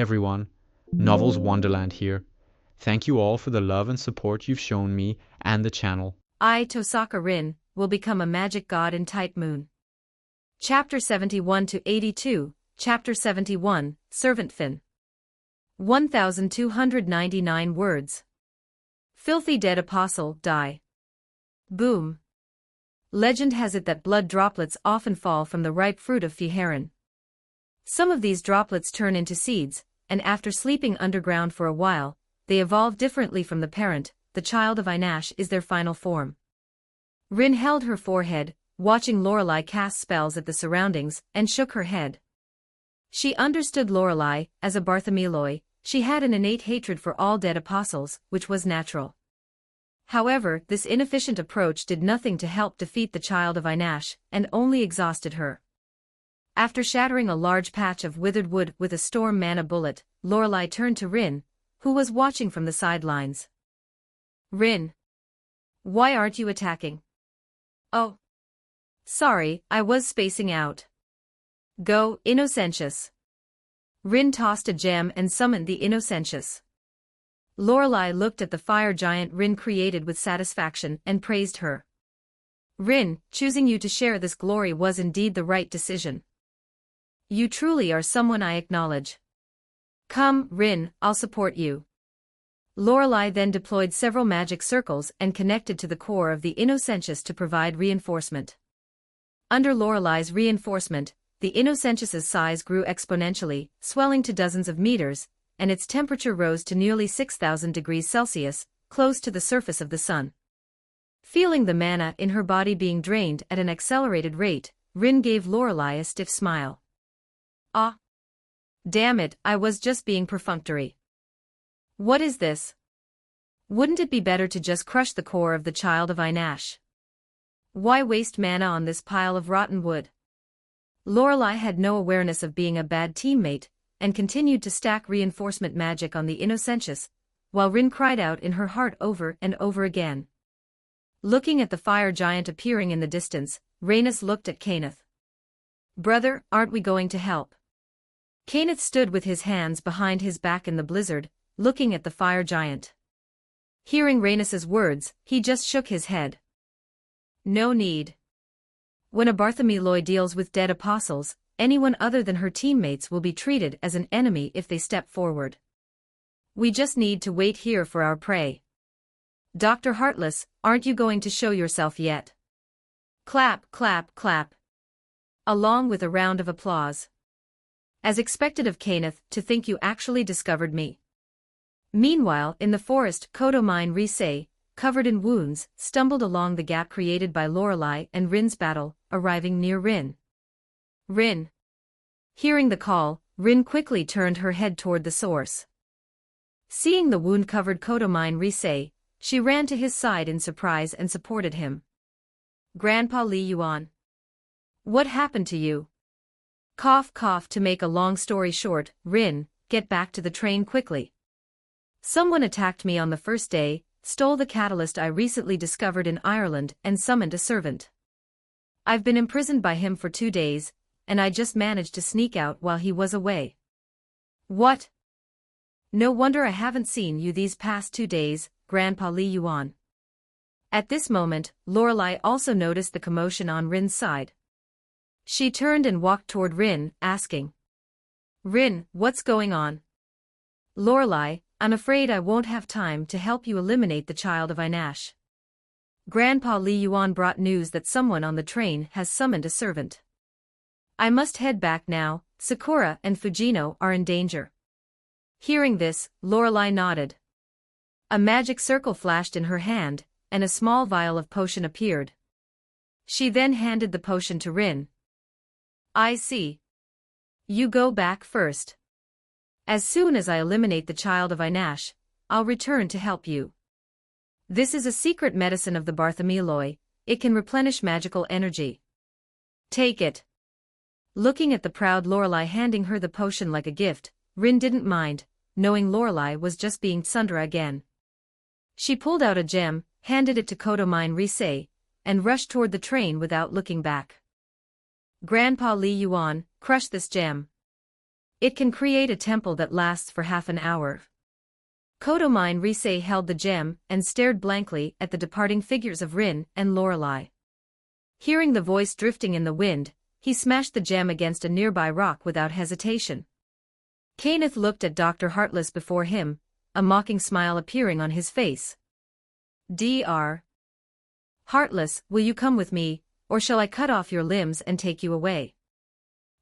everyone, Novels Wonderland here. Thank you all for the love and support you've shown me and the channel. I, Tohsaka Rin, will become a magic god in Tight Moon. Chapter 71 to 82, Chapter 71, Servant Fin. 1299 words. Filthy dead apostle, die. Boom. Legend has it that blood droplets often fall from the ripe fruit of Fiharan. Some of these droplets turn into seeds, and after sleeping underground for a while, they evolve differently from the parent. The child of Inash is their final form. Rin held her forehead, watching Lorelei cast spells at the surroundings, and shook her head. She understood Lorelei. As a Bartholomewoi, she had an innate hatred for all dead apostles, which was natural. However, this inefficient approach did nothing to help defeat the child of Inash, and only exhausted her. After shattering a large patch of withered wood with a storm mana bullet, Lorelei turned to Rin, who was watching from the sidelines. Rin. Why aren't you attacking? Oh. Sorry, I was spacing out. Go, Innocentius. Rin tossed a gem and summoned the Innocentius. Lorelei looked at the fire giant Rin created with satisfaction and praised her. Rin, choosing you to share this glory was indeed the right decision. You truly are someone I acknowledge. Come, Rin, I'll support you. Lorelei then deployed several magic circles and connected to the core of the Innocentius to provide reinforcement. Under Lorelei's reinforcement, the Innocentius's size grew exponentially, swelling to dozens of meters, and its temperature rose to nearly 6,000 degrees Celsius, close to the surface of the sun. Feeling the mana in her body being drained at an accelerated rate, Rin gave Lorelei a stiff smile. Ah! Damn it, I was just being perfunctory. What is this? Wouldn't it be better to just crush the core of the child of Inash? Why waste mana on this pile of rotten wood? Lorelei had no awareness of being a bad teammate, and continued to stack reinforcement magic on the Innocentius, while Rin cried out in her heart over and over again. Looking at the fire giant appearing in the distance, Rhaenys looked at Kenneth. Brother, aren't we going to help? Kenneth stood with his hands behind his back in the blizzard, looking at the fire giant. Hearing Rhaenys's words, he just shook his head. No need. When a Bartholomewoi deals with dead apostles, anyone other than her teammates will be treated as an enemy if they step forward. We just need to wait here for our prey. Dr. Heartless, aren't you going to show yourself yet? Clap, clap, clap. Along with a round of applause. As expected of Kenneth, to think you actually discovered me. Meanwhile, in the forest, Codomine Risay, covered in wounds, stumbled along the gap created by Lorelei and Rin's battle, arriving near Rin. Rin. Hearing the call, Rin quickly turned her head toward the source. Seeing the wound-covered Codomine Risay, she ran to his side in surprise and supported him. Grandpa Li Yuan. What happened to you? Cough cough. To make a long story short, Rin, get back to the train quickly. Someone attacked me on the first day, stole the catalyst I recently discovered in Ireland and summoned a servant. I've been imprisoned by him for 2 days, and I just managed to sneak out while he was away. What? No wonder I haven't seen you these past 2 days, Grandpa Li Yuan. At this moment, Lorelei also noticed the commotion on Rin's side. She turned and walked toward Rin, asking. Rin, what's going on? Lorelei, I'm afraid I won't have time to help you eliminate the child of Inash. Grandpa Li Yuan brought news that someone on the train has summoned a servant. I must head back now, Sakura and Fujino are in danger. Hearing this, Lorelei nodded. A magic circle flashed in her hand, and a small vial of potion appeared. She then handed the potion to Rin. I see. You go back first. As soon as I eliminate the child of Inash, I'll return to help you. This is a secret medicine of the Bartholomewoi. It can replenish magical energy. Take it. Looking at the proud Lorelei handing her the potion like a gift, Rin didn't mind, knowing Lorelei was just being tsundere again. She pulled out a gem, handed it to Codomine Risay, and rushed toward the train without looking back. Grandpa Li Yuan, crush this gem. It can create a temple that lasts for half an hour. Kodomine Rise held the gem and stared blankly at the departing figures of Rin and Lorelei. Hearing the voice drifting in the wind, he smashed the gem against a nearby rock without hesitation. Kenneth looked at Dr. Heartless before him, a mocking smile appearing on his face. Dr. Heartless, will you come with me, or shall I cut off your limbs and take you away?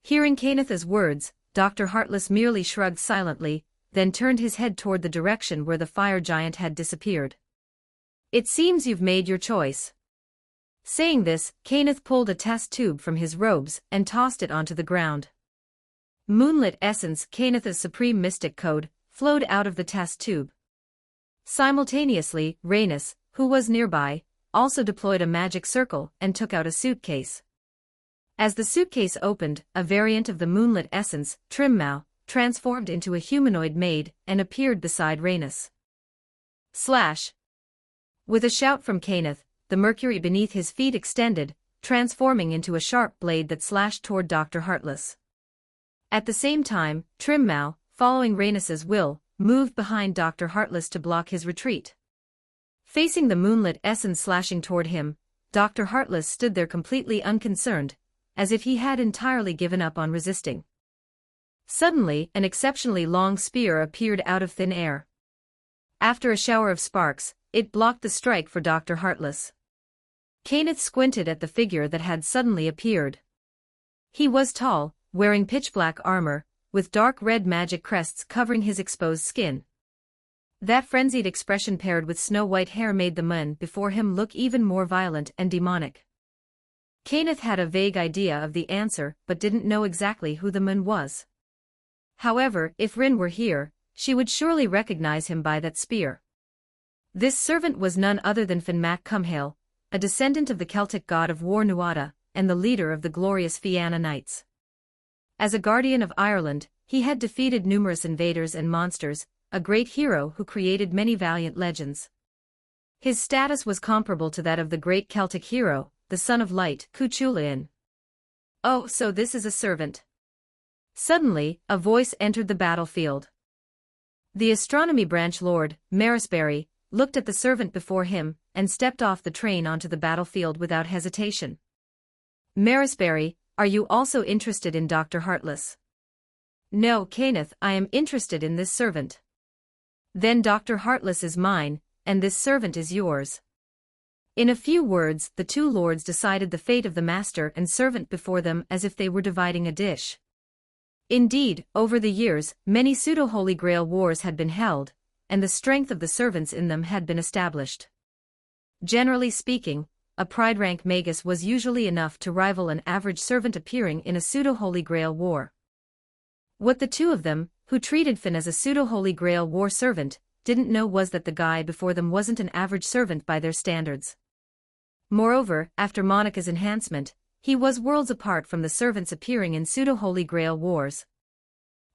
Hearing Kenneth's words, Dr. Heartless merely shrugged silently, then turned his head toward the direction where the fire giant had disappeared. It seems you've made your choice. Saying this, Kenneth pulled a test tube from his robes and tossed it onto the ground. Moonlit essence, Kenneth's supreme mystic code, flowed out of the test tube. Simultaneously, Rhaenys, who was nearby, also deployed a magic circle and took out a suitcase. As the suitcase opened, a variant of the moonlit essence, Trimmau, transformed into a humanoid maid and appeared beside Rhaenys. Slash! With a shout from Kenneth, the mercury beneath his feet extended, transforming into a sharp blade that slashed toward Dr. Heartless. At the same time, Trimmau, following Rhaenys's will, moved behind Dr. Heartless to block his retreat. Facing the moonlit essence slashing toward him, Dr. Heartless stood there completely unconcerned, as if he had entirely given up on resisting. Suddenly, an exceptionally long spear appeared out of thin air. After a shower of sparks, it blocked the strike for Dr. Heartless. Kenneth squinted at the figure that had suddenly appeared. He was tall, wearing pitch-black armor, with dark red magic crests covering his exposed skin. That frenzied expression paired with snow-white hair made the man before him look even more violent and demonic. Kenneth had a vague idea of the answer but didn't know exactly who the man was. However, if Rin were here, she would surely recognize him by that spear. This servant was none other than Finn Mac Cumhale, a descendant of the Celtic god of war Nuada, and the leader of the glorious Fianna Knights. As a guardian of Ireland, he had defeated numerous invaders and monsters, a great hero who created many valiant legends. His status was comparable to that of the great Celtic hero, the Son of Light, Cuchulainn. Oh, so this is a servant. Suddenly, a voice entered the battlefield. The astronomy branch lord, Marisbury, looked at the servant before him, and stepped off the train onto the battlefield without hesitation. Marisbury, are you also interested in Dr. Heartless? No, Kenneth, I am interested in this servant. Then Dr. Heartless is mine, and this servant is yours. In a few words, the two lords decided the fate of the master and servant before them as if they were dividing a dish. Indeed, over the years, many pseudo-Holy Grail wars had been held, and the strength of the servants in them had been established. Generally speaking, a pride rank magus was usually enough to rival an average servant appearing in a pseudo-Holy Grail war. What the two of them, who treated Finn as a pseudo-Holy Grail war servant, didn't know was that the guy before them wasn't an average servant by their standards. Moreover, after Monica's enhancement, he was worlds apart from the servants appearing in pseudo-Holy Grail wars.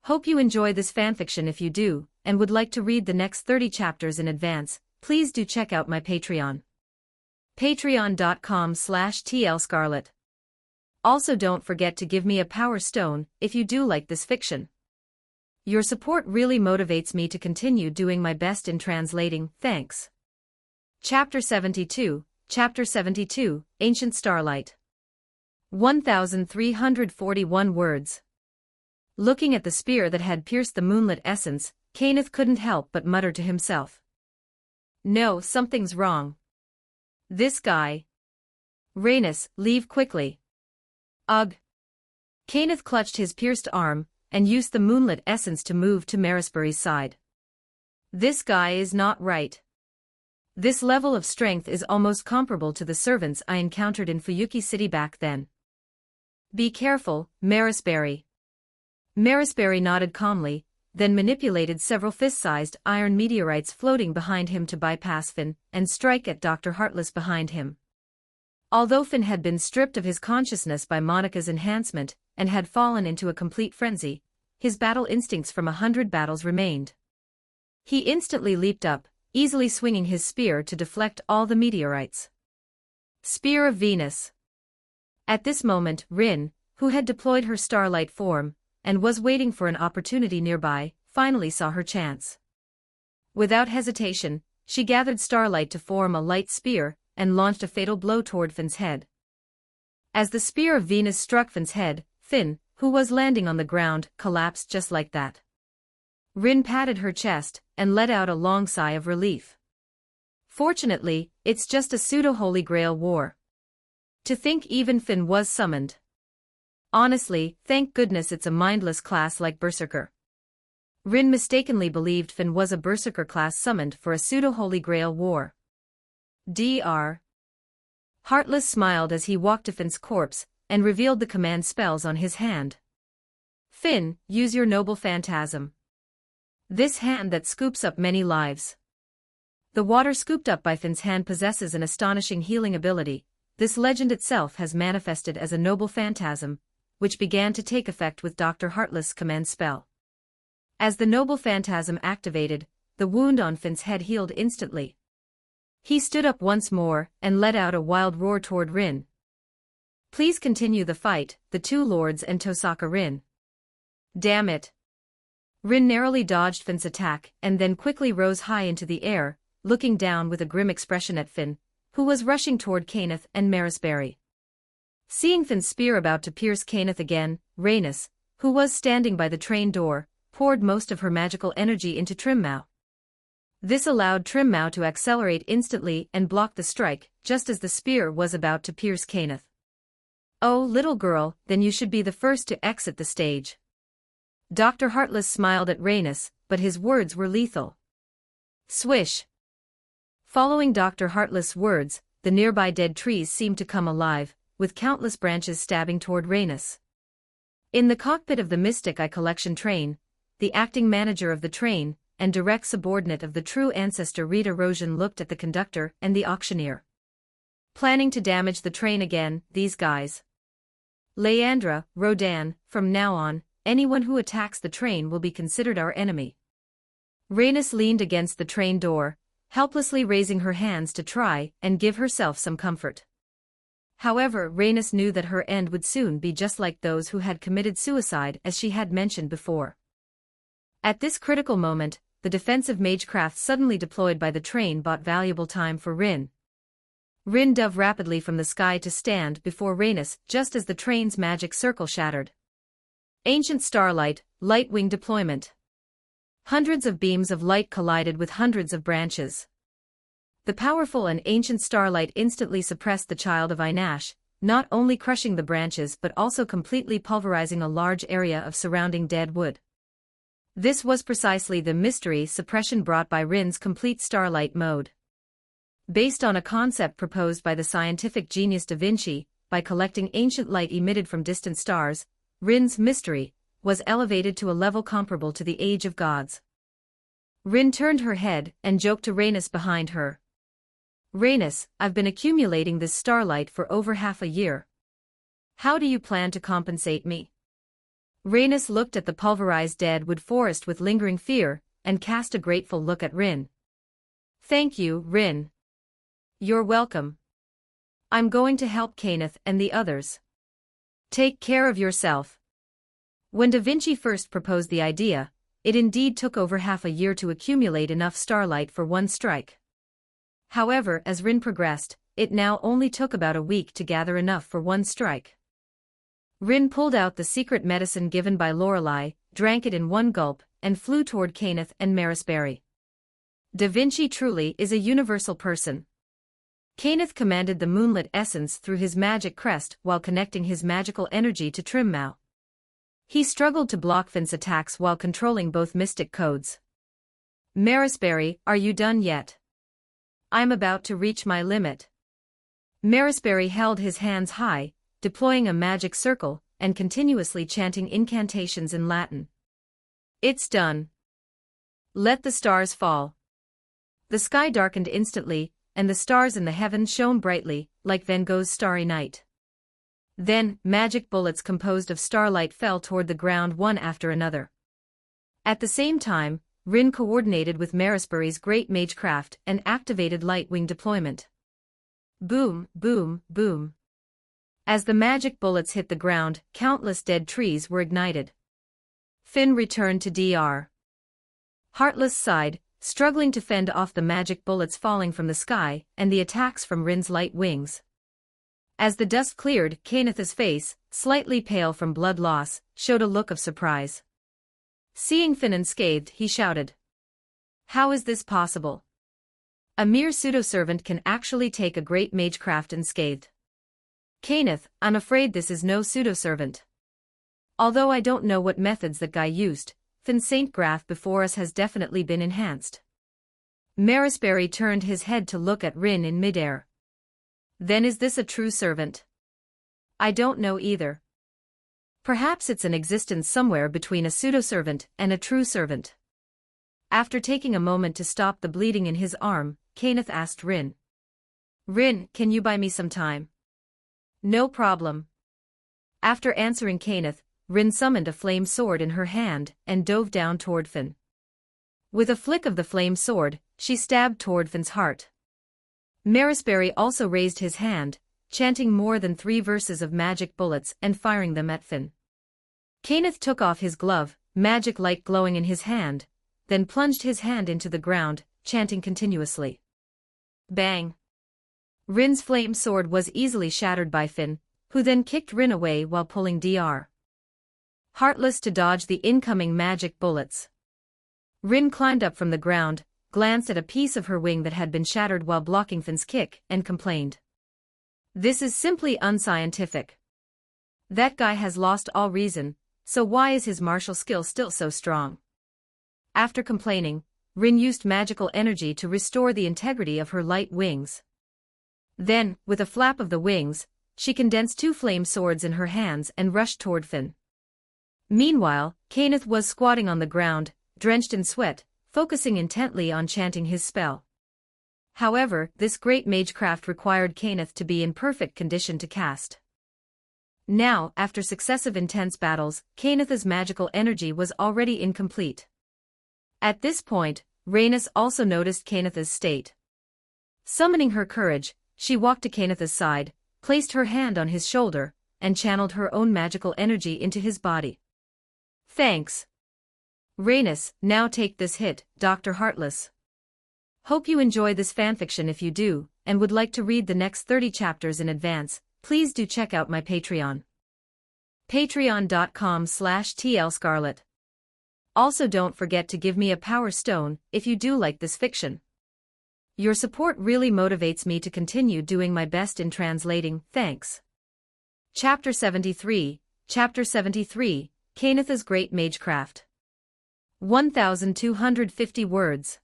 Hope you enjoy this fanfiction. If you do, and would like to read the next 30 chapters in advance, please do check out my Patreon. Patreon.com/tlscarlet. Also don't forget to give me a power stone if you do like this fiction. Your support really motivates me to continue doing my best in translating. Thanks. Chapter 72, Ancient Starlight. 1,341 words. Looking at the spear that had pierced the moonlit essence, Kenneth couldn't help but mutter to himself. No, something's wrong. This guy. Rhaenys, leave quickly. Ugh. Kenneth clutched his pierced arm, and used the moonlit essence to move to Marisbury's side. This guy is not right. This level of strength is almost comparable to the servants I encountered in Fuyuki City back then. Be careful, Marisbury. Marisbury nodded calmly, then manipulated several fist-sized iron meteorites floating behind him to bypass Finn and strike at Dr. Heartless behind him. Although Finn had been stripped of his consciousness by Monica's enhancement and had fallen into a complete frenzy, his battle instincts from 100 battles remained. He instantly leaped up, easily swinging his spear to deflect all the meteorites. Spear of Venus. At this moment, Rin, who had deployed her starlight form, and was waiting for an opportunity nearby, finally saw her chance. Without hesitation, she gathered starlight to form a light spear, and launched a fatal blow toward Finn's head. As the spear of Venus struck Finn's head, Finn, who was landing on the ground, collapsed just like that. Rin patted her chest, and let out a long sigh of relief. Fortunately, it's just a pseudo-Holy Grail war. To think even Finn was summoned. Honestly, thank goodness it's a mindless class like Berserker. Rin mistakenly believed Finn was a Berserker class summoned for a pseudo-Holy Grail war. Dr. Heartless smiled as he walked to Finn's corpse, and revealed the command spells on his hand. Finn, use your noble phantasm. This hand that scoops up many lives. The water scooped up by Finn's hand possesses an astonishing healing ability. This legend itself has manifested as a noble phantasm, which began to take effect with Dr. Heartless' command spell. As the noble phantasm activated, the wound on Finn's head healed instantly. He stood up once more, and let out a wild roar toward Rin. Please continue the fight, the two lords and Tohsaka Rin. Damn it. Rin narrowly dodged Finn's attack, and then quickly rose high into the air, looking down with a grim expression at Finn, who was rushing toward Kenneth and Marisberry. Seeing Finn's spear about to pierce Kenneth again, Rhaenys, who was standing by the train door, poured most of her magical energy into Trimmau. This allowed Trimmau to accelerate instantly and block the strike, just as the spear was about to pierce Kenneth. Oh, little girl, then you should be the first to exit the stage. Dr. Heartless smiled at Rhaenys, but his words were lethal. Swish. Following Dr. Heartless' words, the nearby dead trees seemed to come alive, with countless branches stabbing toward Rhaenys. In the cockpit of the Mystic Eye Collection train, the acting manager of the train, and direct subordinate of the true ancestor Rita Rosian looked at the conductor and the auctioneer. Planning to damage the train again, these guys. Leandra, Rodan, from now on, anyone who attacks the train will be considered our enemy. Rhaenys leaned against the train door, helplessly raising her hands to try and give herself some comfort. However, Rhaenys knew that her end would soon be just like those who had committed suicide, as she had mentioned before. At this critical moment, the defensive magecraft suddenly deployed by the train bought valuable time for Rin. Rin dove rapidly from the sky to stand before Rhaenys just as the train's magic circle shattered. Ancient starlight, light wing deployment. Hundreds of beams of light collided with hundreds of branches. The powerful and ancient starlight instantly suppressed the child of Einash, not only crushing the branches but also completely pulverizing a large area of surrounding dead wood. This was precisely the mystery suppression brought by Rin's complete starlight mode. Based on a concept proposed by the scientific genius Da Vinci, by collecting ancient light emitted from distant stars, Rin's mystery was elevated to a level comparable to the Age of Gods. Rin turned her head and joked to Rhaenys behind her. Rhaenys, I've been accumulating this starlight for over half a year. How do you plan to compensate me? Rhaenys looked at the pulverized dead wood forest with lingering fear, and cast a grateful look at Rin. Thank you, Rin. You're welcome. I'm going to help Kenneth and the others. Take care of yourself. When Da Vinci first proposed the idea, it indeed took over half a year to accumulate enough starlight for one strike. However, as Rin progressed, it now only took about a week to gather enough for one strike. Rin pulled out the secret medicine given by Lorelei, drank it in one gulp, and flew toward Kenneth and Marisberry. Da Vinci truly is a universal person. Kenneth commanded the moonlit essence through his magic crest while connecting his magical energy to Trimmau. He struggled to block Finn's attacks while controlling both mystic codes. Marisberry, are you done yet? I'm about to reach my limit. Marisberry held his hands high, deploying a magic circle, and continuously chanting incantations in Latin. It's done. Let the stars fall. The sky darkened instantly, and the stars in the heavens shone brightly, like Van Gogh's Starry Night. Then, magic bullets composed of starlight fell toward the ground one after another. At the same time, Rin coordinated with Marisberry's great magecraft and activated light wing deployment. Boom, boom, boom. As the magic bullets hit the ground, countless dead trees were ignited. Finn returned to Dr. Heartless sighed, struggling to fend off the magic bullets falling from the sky and the attacks from Rin's light wings. As the dust cleared, Kenneth's face, slightly pale from blood loss, showed a look of surprise. Seeing Finn unscathed, he shouted, "How is this possible? A mere pseudo-servant can actually take a great magecraft unscathed." "Kenneth, I'm afraid this is no pseudo-servant. Although I don't know what methods that guy used, Finn's Saint Graph before us has definitely been enhanced." Marisberry turned his head to look at Rin in midair. "Then is this a true servant?" "I don't know either. Perhaps it's an existence somewhere between a pseudo-servant and a true servant." After taking a moment to stop the bleeding in his arm, Kenneth asked Rin. "Rin, can you buy me some time?" "No problem." After answering Kenneth, Rin summoned a flame sword in her hand and dove down toward Finn. With a flick of the flame sword, she stabbed toward Finn's heart. Marisberry also raised his hand, chanting more than 3 verses of magic bullets and firing them at Finn. Kenneth took off his glove, magic light glowing in his hand, then plunged his hand into the ground, chanting continuously. Bang! Rin's flame sword was easily shattered by Finn, who then kicked Rin away while pulling Dr. Heartless to dodge the incoming magic bullets. Rin climbed up from the ground, glanced at a piece of her wing that had been shattered while blocking Finn's kick, and complained. "This is simply unscientific. That guy has lost all reason, so why is his martial skill still so strong?" After complaining, Rin used magical energy to restore the integrity of her light wings. Then, with a flap of the wings, she condensed 2 flame swords in her hands and rushed toward Finn. Meanwhile, Kenneth was squatting on the ground, drenched in sweat, focusing intently on chanting his spell. However, this great magecraft required Kenneth to be in perfect condition to cast. Now, after successive intense battles, Kenneth's magical energy was already incomplete. At this point, Rhaenys also noticed Kenneth's state. Summoning her courage, she walked to Kenneth's side, placed her hand on his shoulder, and channeled her own magical energy into his body. "Thanks. Rhaenys, now take this hit, Dr. Heartless. Hope you enjoy this fanfiction. If you do, and would like to read the next 30 chapters in advance, please do check out my Patreon. Patreon.com/tlscarlet. Also don't forget to give me a power stone if you do like this fiction. Your support really motivates me to continue doing my best in translating. Thanks. Chapter 73, Kenneth's Great Magecraft. 1,250 words.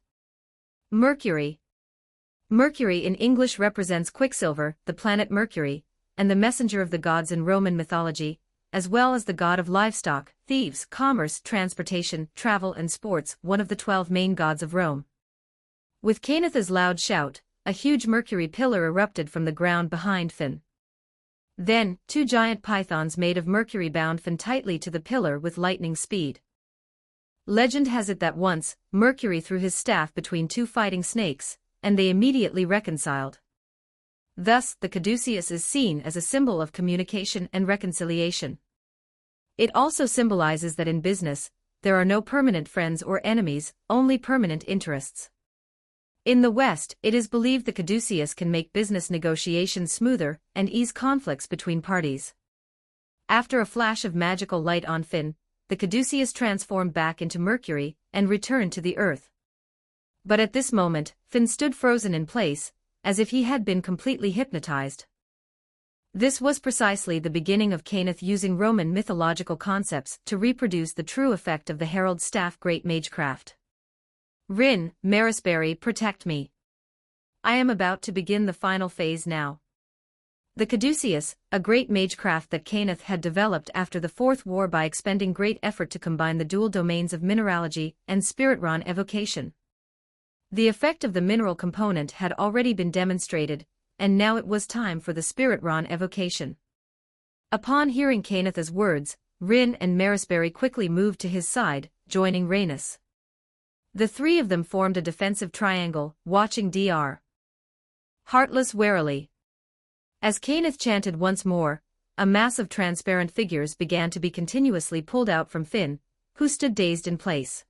Mercury. Mercury in English represents Quicksilver, the planet Mercury, and the messenger of the gods in Roman mythology, as well as the god of livestock, thieves, commerce, transportation, travel and sports, one of the 12 main gods of Rome. With Kenneth's loud shout, a huge mercury pillar erupted from the ground behind Finn. Then, 2 giant pythons made of mercury bound Finn tightly to the pillar with lightning speed. Legend has it that once, Mercury threw his staff between 2 fighting snakes, and they immediately reconciled. Thus, the caduceus is seen as a symbol of communication and reconciliation. It also symbolizes that in business, there are no permanent friends or enemies, only permanent interests. In the West, it is believed the caduceus can make business negotiations smoother and ease conflicts between parties. After a flash of magical light on Finn, the caduceus transformed back into Mercury and returned to the earth. But at this moment, Finn stood frozen in place, as if he had been completely hypnotized. This was precisely the beginning of Kenneth using Roman mythological concepts to reproduce the true effect of the herald's staff great magecraft. Rin, Marisberry, protect me. I am about to begin the final phase now. The caduceus, a great magecraft that Kenneth had developed after the Fourth War by expending great effort to combine the dual domains of mineralogy and spirit-ron evocation. The effect of the mineral component had already been demonstrated, and now it was time for the spirit-ron evocation. Upon hearing Kenneth's words, Rin and Marisberry quickly moved to his side, joining Rhaenys. The 3 of them formed a defensive triangle, watching Dr. Heartless warily. As Kenneth chanted once more, a mass of transparent figures began to be continuously pulled out from Finn, who stood dazed in place.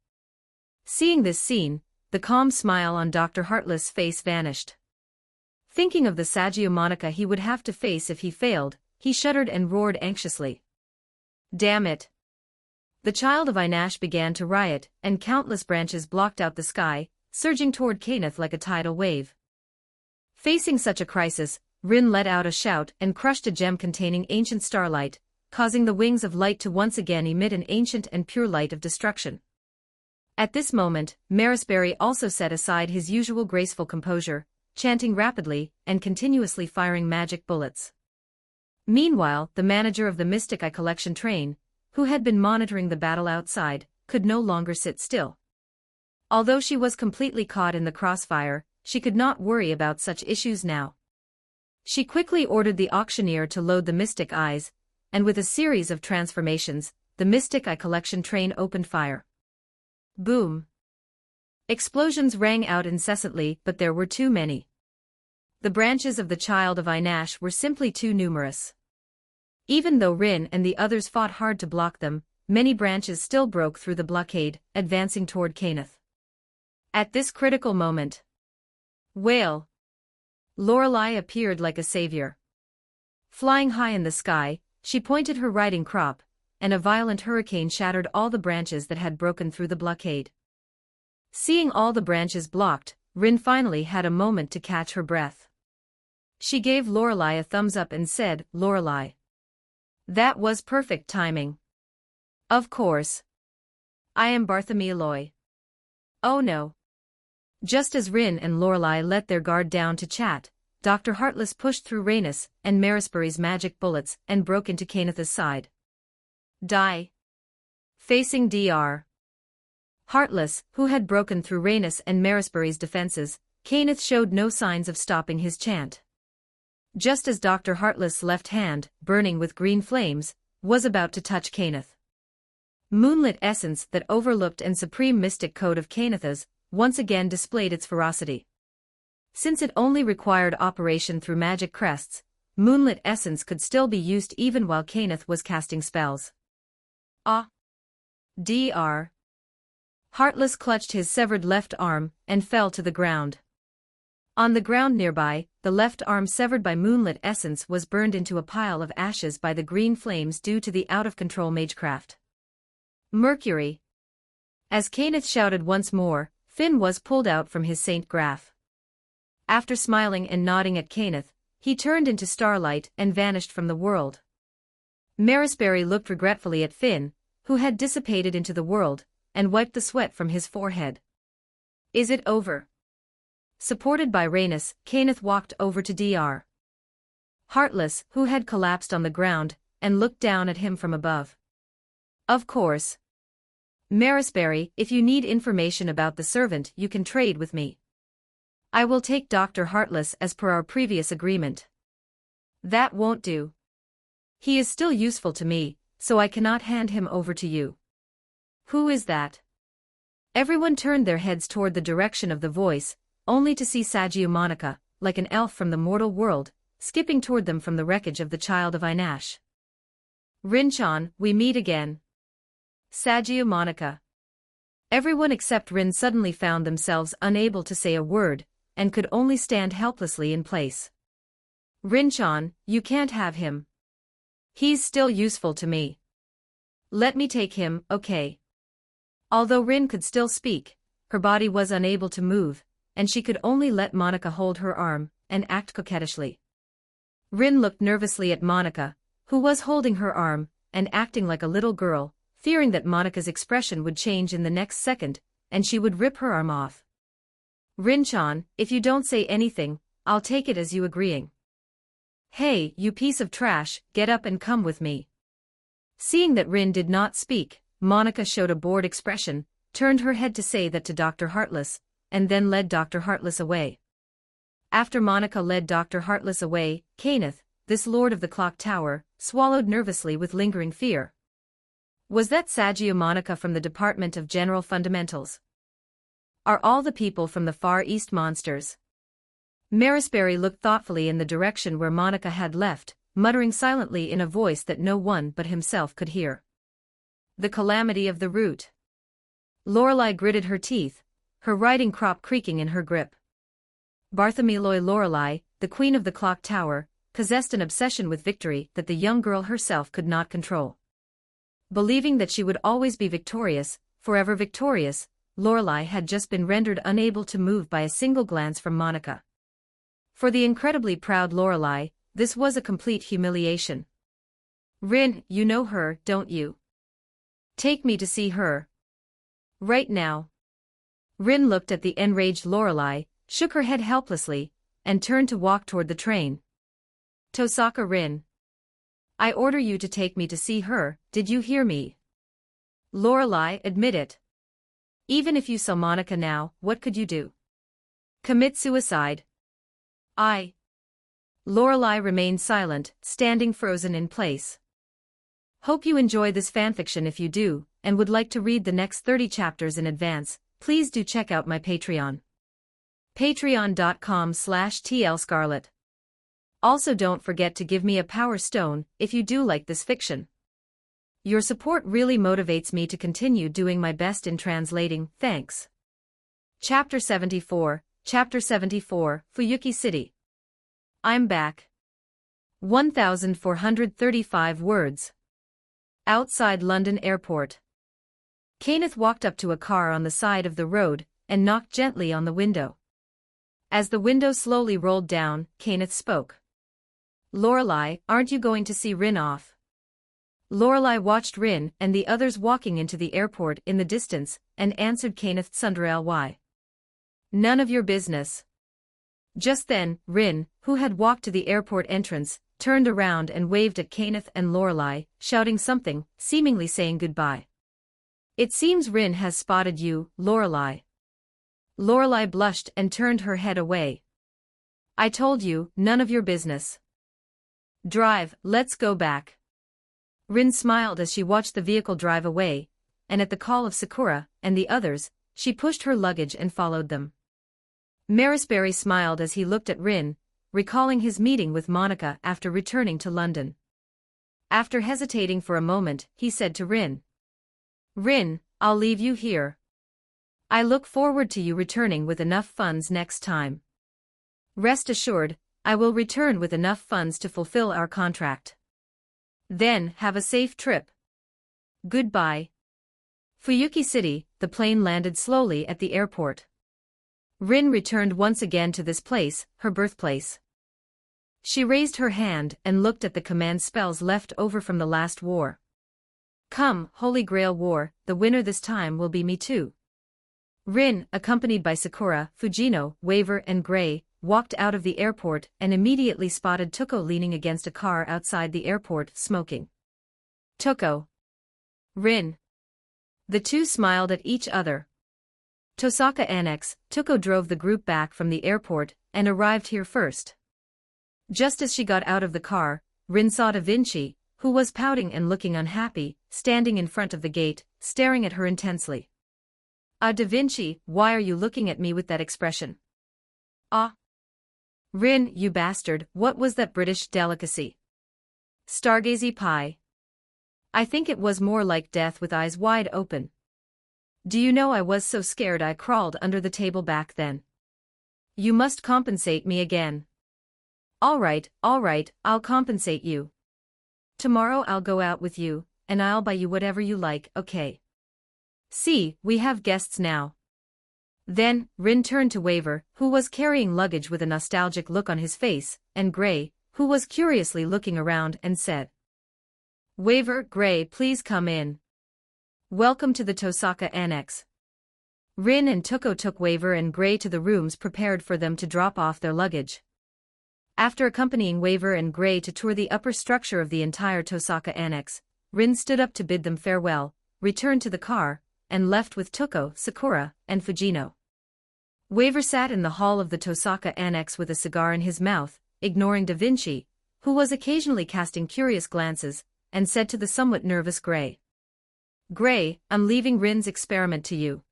Seeing this scene, the calm smile on Dr. Heartless' face vanished. Thinking of the Saggiamonica he would have to face if he failed, he shuddered and roared anxiously. Damn it! The child of Inash began to riot, and countless branches blocked out the sky, surging toward Kenneth like a tidal wave. Facing such a crisis, Rin let out a shout and crushed a gem containing ancient starlight, causing the wings of light to once again emit an ancient and pure light of destruction. At this moment, Marisberry also set aside his usual graceful composure, chanting rapidly and continuously firing magic bullets. Meanwhile, the manager of the Mystic Eye Collection train, who had been monitoring the battle outside, could no longer sit still. Although she was completely caught in the crossfire, she could not worry about such issues now. She quickly ordered the auctioneer to load the Mystic Eyes, and with a series of transformations, the Mystic Eye Collection train opened fire. Boom! Explosions rang out incessantly, but there were too many. The branches of the Child of Inash were simply too numerous. Even though Rin and the others fought hard to block them, many branches still broke through the blockade, advancing toward Kenneth. At this critical moment, wail! Lorelei appeared like a savior. Flying high in the sky, she pointed her riding crop, and a violent hurricane shattered all the branches that had broken through the blockade. Seeing all the branches blocked, Rin finally had a moment to catch her breath. She gave Lorelei a thumbs up and said, "Lorelei, that was perfect timing." "Of course. I am Bartholomew. Oh no." Just as Rin and Lorelei let their guard down to chat, Dr. Heartless pushed through Rhaenys and Marisberry's magic bullets and broke into Kenneth's side. Die. Facing Dr. Heartless, who had broken through Rhaenys and Marisberry's defenses, Kenneth showed no signs of stopping his chant. Just as Dr. Heartless' left hand, burning with green flames, was about to touch Kenneth. Moonlit essence that overlooked and supreme mystic code of Kenneth's, once again displayed its ferocity. Since it only required operation through magic crests, moonlit essence could still be used even while Kenneth was casting spells. Dr. Heartless clutched his severed left arm and fell to the ground. On the ground nearby, the left arm severed by moonlit essence was burned into a pile of ashes by the green flames due to the out-of-control magecraft. Mercury. As Kenneth shouted once more, Finn was pulled out from his Saint Graph. After smiling and nodding at Kenneth, he turned into starlight and vanished from the world. Marisberry looked regretfully at Finn, who had dissipated into the world, and wiped the sweat from his forehead. Is it over? Supported by Rhaenys, Kenneth walked over to Dr. Heartless, who had collapsed on the ground, and looked down at him from above. Of course. Marisberry, if you need information about the servant, you can trade with me. I will take Dr. Heartless as per our previous agreement. That won't do. He is still useful to me, so I cannot hand him over to you. Who is that? Everyone turned their heads toward the direction of the voice, only to see Saggiamonica, like an elf from the mortal world, skipping toward them from the wreckage of the Child of Inash. Rin-chan, we meet again. Saggiamonica. Everyone except Rin suddenly found themselves unable to say a word, and could only stand helplessly in place. Rin-chan, you can't have him. He's still useful to me. Let me take him, okay? Although Rin could still speak, her body was unable to move, and she could only let Monica hold her arm, and act coquettishly. Rin looked nervously at Monica, who was holding her arm, and acting like a little girl, fearing that Monica's expression would change in the next second, and she would rip her arm off. Rin-chan, if you don't say anything, I'll take it as you agreeing. Hey, you piece of trash, get up and come with me. Seeing that Rin did not speak, Monica showed a bored expression, turned her head to say that to Dr. Heartless, and then led Dr. Heartless away. After Monica led Dr. Heartless away, Kenneth, this lord of the clock tower, swallowed nervously with lingering fear. Was that Saggiamonica from the Department of General Fundamentals? Are all the people from the Far East monsters? Marisberry looked thoughtfully in the direction where Monica had left, muttering silently in a voice that no one but himself could hear. The calamity of the root. Lorelei gritted her teeth, her riding crop creaking in her grip. Bartholomew Lorelei, the queen of the clock tower, possessed an obsession with victory that the young girl herself could not control. Believing that she would always be victorious, forever victorious, Lorelei had just been rendered unable to move by a single glance from Monica. For the incredibly proud Lorelei, this was a complete humiliation. "Rin, you know her, don't you? Take me to see her. Right now." Rin looked at the enraged Lorelei, shook her head helplessly, and turned to walk toward the train. "Tohsaka Rin. I order you to take me to see her, did you hear me?" "Lorelei, admit it. Even if you saw Monica now, what could you do? Commit suicide?" Lorelei remained silent, standing frozen in place. Hope you enjoy this fanfiction. If you do, and would like to read the next 30 chapters in advance, please do check out my Patreon. Patreon.com/tlscarlet. Also don't forget to give me a power stone if you do like this fiction. Your support really motivates me to continue doing my best in translating. Thanks. Chapter 74, Fuyuki City. I'm back. 1,435 words. Outside London Airport. Kenneth walked up to a car on the side of the road and knocked gently on the window. As the window slowly rolled down, Kenneth spoke. "Lorelei, aren't you going to see Rin off?" Lorelei watched Rin and the others walking into the airport in the distance and answered Kenneth Sunderel, "Why? None of your business." Just then, Rin, who had walked to the airport entrance, turned around and waved at Kenneth and Lorelei, shouting something, seemingly saying goodbye. "It seems Rin has spotted you, Lorelei." Lorelei blushed and turned her head away. "I told you, none of your business. Drive, let's go back." Rin smiled as she watched the vehicle drive away, and at the call of Sakura and the others, she pushed her luggage and followed them. Marisberry smiled as he looked at Rin, recalling his meeting with Monica after returning to London. After hesitating for a moment, he said to Rin, "Rin, I'll leave you here. I look forward to you returning with enough funds next time. Rest assured, I will return with enough funds to fulfill our contract. Then, have a safe trip. Goodbye." Fuyuki City, the plane landed slowly at the airport. Rin returned once again to this place, her birthplace. She raised her hand and looked at the command spells left over from the last war. "Come, Holy Grail War, the winner this time will be me too." Rin, accompanied by Sakura, Fujino, Waver and Gray, walked out of the airport and immediately spotted Tuko leaning against a car outside the airport, smoking. "Tuko. Rin." The two smiled at each other. Tohsaka Annex, Tuko drove the group back from the airport and arrived here first. Just as she got out of the car, Rin saw Da Vinci, who was pouting and looking unhappy, standing in front of the gate, staring at her intensely. Da Vinci, why are you looking at me with that expression?" "Ah. Rin, you bastard, what was that British delicacy? Stargazy pie. I think it was more like death with eyes wide open. Do you know I was so scared I crawled under the table back then. You must compensate me again." All right, I'll compensate you. Tomorrow I'll go out with you, and I'll buy you whatever you like, okay? See, we have guests now." Then, Rin turned to Waver, who was carrying luggage with a nostalgic look on his face, and Gray, who was curiously looking around, and said, "Waver, Gray, please come in. Welcome to the Tohsaka Annex." Rin and Tuko took Waver and Gray to the rooms prepared for them to drop off their luggage. After accompanying Waver and Gray to tour the upper structure of the entire Tohsaka Annex, Rin stood up to bid them farewell, returned to the car, and left with Tuko, Sakura, and Fujino. Waver sat in the hall of the Tohsaka Annex with a cigar in his mouth, ignoring Da Vinci, who was occasionally casting curious glances, and said to the somewhat nervous Gray, "Gray, I'm leaving Rin's experiment to you.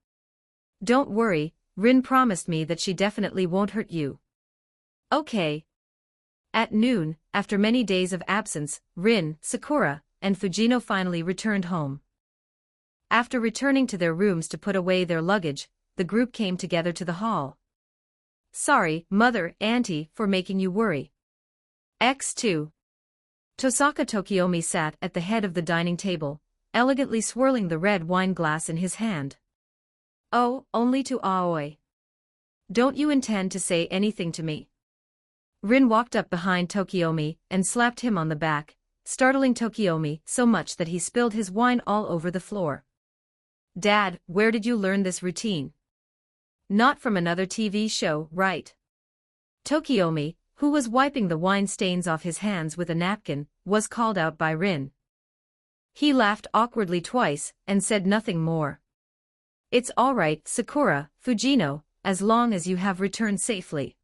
Don't worry, Rin promised me that she definitely won't hurt you." "Okay." At noon, after many days of absence, Rin, Sakura, and Fujino finally returned home. After returning to their rooms to put away their luggage, the group came together to the hall. Sorry, mother, auntie, for making you worry. X2. Tohsaka Tokiomi sat at the head of the dining table, elegantly swirling the red wine glass in his hand. Oh, only to Aoi. Don't you intend to say anything to me? Rin walked up behind Tokiomi and slapped him on the back, startling Tokiomi so much that he spilled his wine all over the floor. Dad, where did you learn this routine? Not from another TV show, right? Tokiomi, who was wiping the wine stains off his hands with a napkin, was called out by Rin. He laughed awkwardly twice and said nothing more. It's all right, Sakura, Fujino, as long as you have returned safely.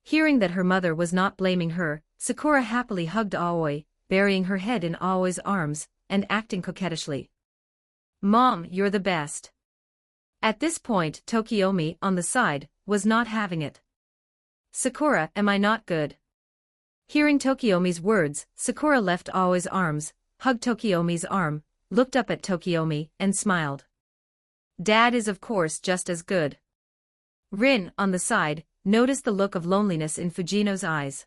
Hearing that her mother was not blaming her, Sakura happily hugged Aoi, burying her head in Aoi's arms and acting coquettishly. Mom, you're the best. At this point, Tokiomi, on the side, was not having it. Sakura, am I not good? Hearing Tokiomi's words, Sakura left Aoi's arms, hugged Tokiomi's arm, looked up at Tokiomi, and smiled. Dad is of course just as good. Rin, on the side, noticed the look of loneliness in Fujino's eyes.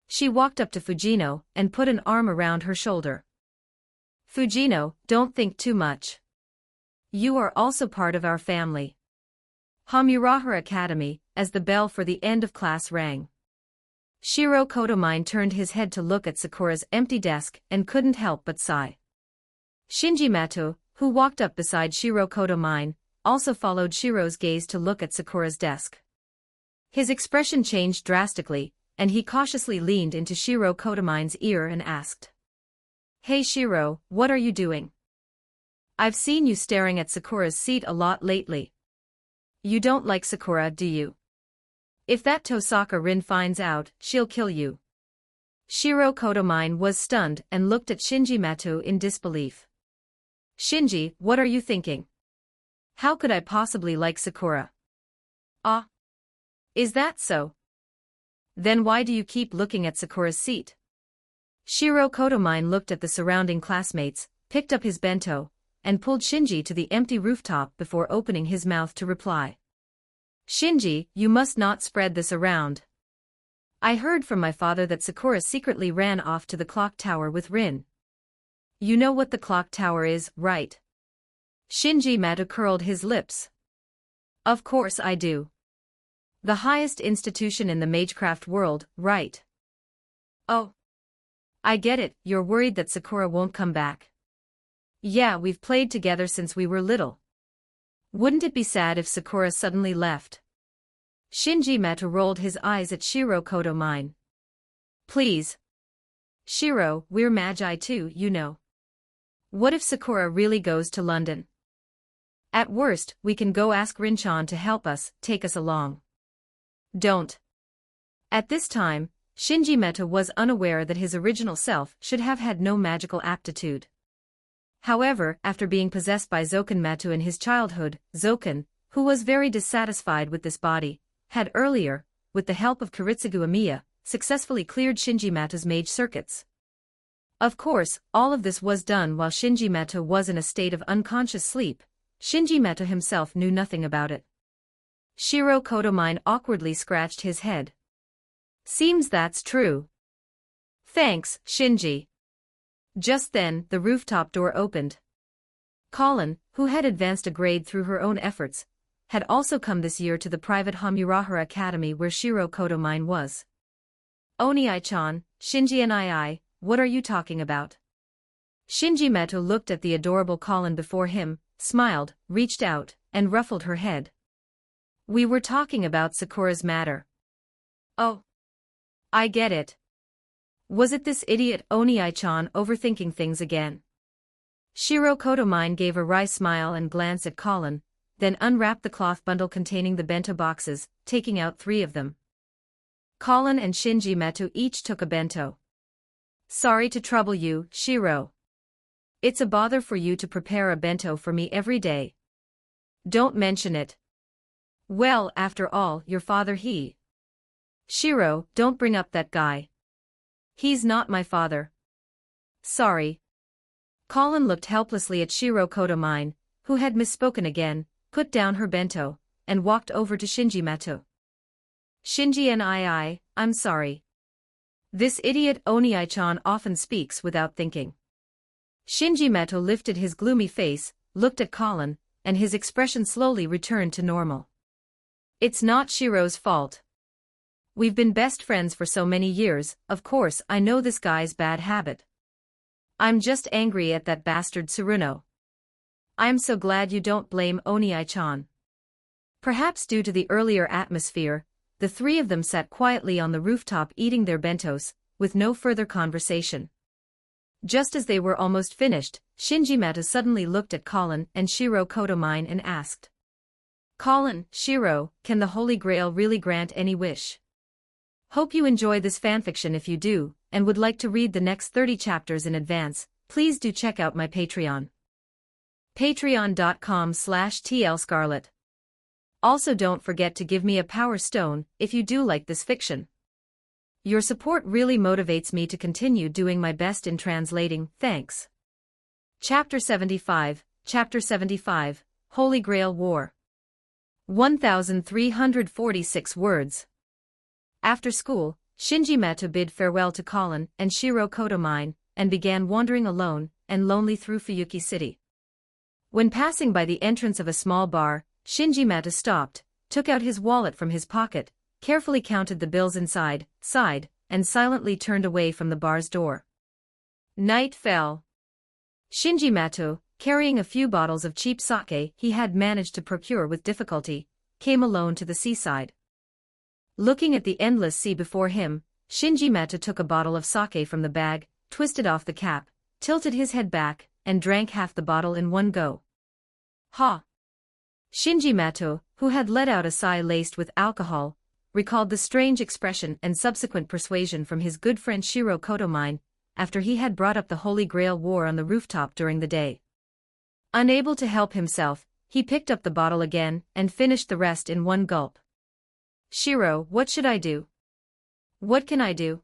She walked up to Fujino and put an arm around her shoulder. Fujino, don't think too much. You are also part of our family. Hamurahara Academy, as the bell for the end of class rang. Shiro Kotomine turned his head to look at Sakura's empty desk and couldn't help but sigh. Shinji Mato, who walked up beside Shiro Kotomine, also followed Shiro's gaze to look at Sakura's desk. His expression changed drastically, and he cautiously leaned into Shiro Kotomine's ear and asked. Hey Shiro, what are you doing? I've seen you staring at Sakura's seat a lot lately. You don't like Sakura, do you? If that Tohsaka Rin finds out, she'll kill you. Shiro Kotomine was stunned and looked at Shinji Mato in disbelief. Shinji, what are you thinking? How could I possibly like Sakura? Ah. Is that so? Then why do you keep looking at Sakura's seat? Shiro Kotomine looked at the surrounding classmates, picked up his bento, and pulled Shinji to the empty rooftop before opening his mouth to reply. Shinji, you must not spread this around. I heard from my father that Sakura secretly ran off to the clock tower with Rin. You know what the clock tower is, right? Shinji Mato curled his lips. Of course I do. The highest institution in the magecraft world, right? Oh. I get it, you're worried that Sakura won't come back. Yeah, we've played together since we were little. Wouldn't it be sad if Sakura suddenly left? Shinji Mato rolled his eyes at Shiro Kotomine. Please. Shiro, we're magi too, you know. What if Sakura really goes to London? At worst, we can go ask Rinchan to help us, take us along. Don't. At this time, Shinji Mato was unaware that his original self should have had no magical aptitude. However, after being possessed by Zoken Mato in his childhood, Zoken, who was very dissatisfied with this body, had earlier, with the help of Kiritsugu Amiya, successfully cleared Shinji Mato's mage circuits. Of course, all of this was done while Shinji Mato was in a state of unconscious sleep. Shinji Mato himself knew nothing about it. Shiro Kotomine awkwardly scratched his head. Seems that's true. Thanks, Shinji. Just then, the rooftop door opened. Colin, who had advanced a grade through her own efforts, had also come this year to the private Hamurahara Academy where Shiro Kotomine was. Oni-chan, Shinji and I, what are you talking about? Shinji Mato looked at the adorable Colin before him, smiled, reached out, and ruffled her head. We were talking about Sakura's matter. Oh. I get it. Was it this idiot Oni-chan overthinking things again? Shiro Kotomine gave a wry smile and glanced at Colin, then unwrapped the cloth bundle containing the bento boxes, taking out 3 of them. Colin and Shinji Mato each took a bento. Sorry to trouble you, Shiro. It's a bother for you to prepare a bento for me every day. Don't mention it. Well, after all, your father Shiro, don't bring up that guy. He's not my father. Sorry. Colin looked helplessly at Shiro Kotomine, who had misspoken again, put down her bento, and walked over to Shinji Mato. Shinji and I'm sorry. This idiot Oniai-chan often speaks without thinking. Shinji Mato lifted his gloomy face, looked at Colin, and his expression slowly returned to normal. It's not Shiro's fault. We've been best friends for so many years, of course I know this guy's bad habit. I'm just angry at that bastard Tsuruno. I'm so glad you don't blame Oniai-chan. Perhaps due to the earlier atmosphere, the three of them sat quietly on the rooftop eating their bentos, with no further conversation. Just as they were almost finished, Shinji Mato suddenly looked at Colin and Shiro Kotomine and asked. Colin, Shiro, can the Holy Grail really grant any wish? Hope you enjoy this fanfiction. If you do, and would like to read the next 30 chapters in advance, please do check out my Patreon. Patreon.com/tlscarlet. Also don't forget to give me a power stone if you do like this fiction. Your support really motivates me to continue doing my best in translating, thanks. Chapter 75, Holy Grail War. 1,346 words. After school, Shinji Mato bid farewell to Colin and Shiro Kotomine, and began wandering alone and lonely through Fuyuki City. When passing by the entrance of a small bar, Shinji Mato stopped, took out his wallet from his pocket, carefully counted the bills inside, sighed, and silently turned away from the bar's door. Night fell. Shinji Mato, carrying a few bottles of cheap sake he had managed to procure with difficulty, came alone to the seaside. Looking at the endless sea before him, Shinji Mato took a bottle of sake from the bag, twisted off the cap, tilted his head back, and drank half the bottle in one go. Ha! Shinji Mato, who had let out a sigh laced with alcohol, recalled the strange expression and subsequent persuasion from his good friend Shiro Kotomine, after he had brought up the Holy Grail War on the rooftop during the day. Unable to help himself, he picked up the bottle again and finished the rest in one gulp. Shiro, what should I do? What can I do?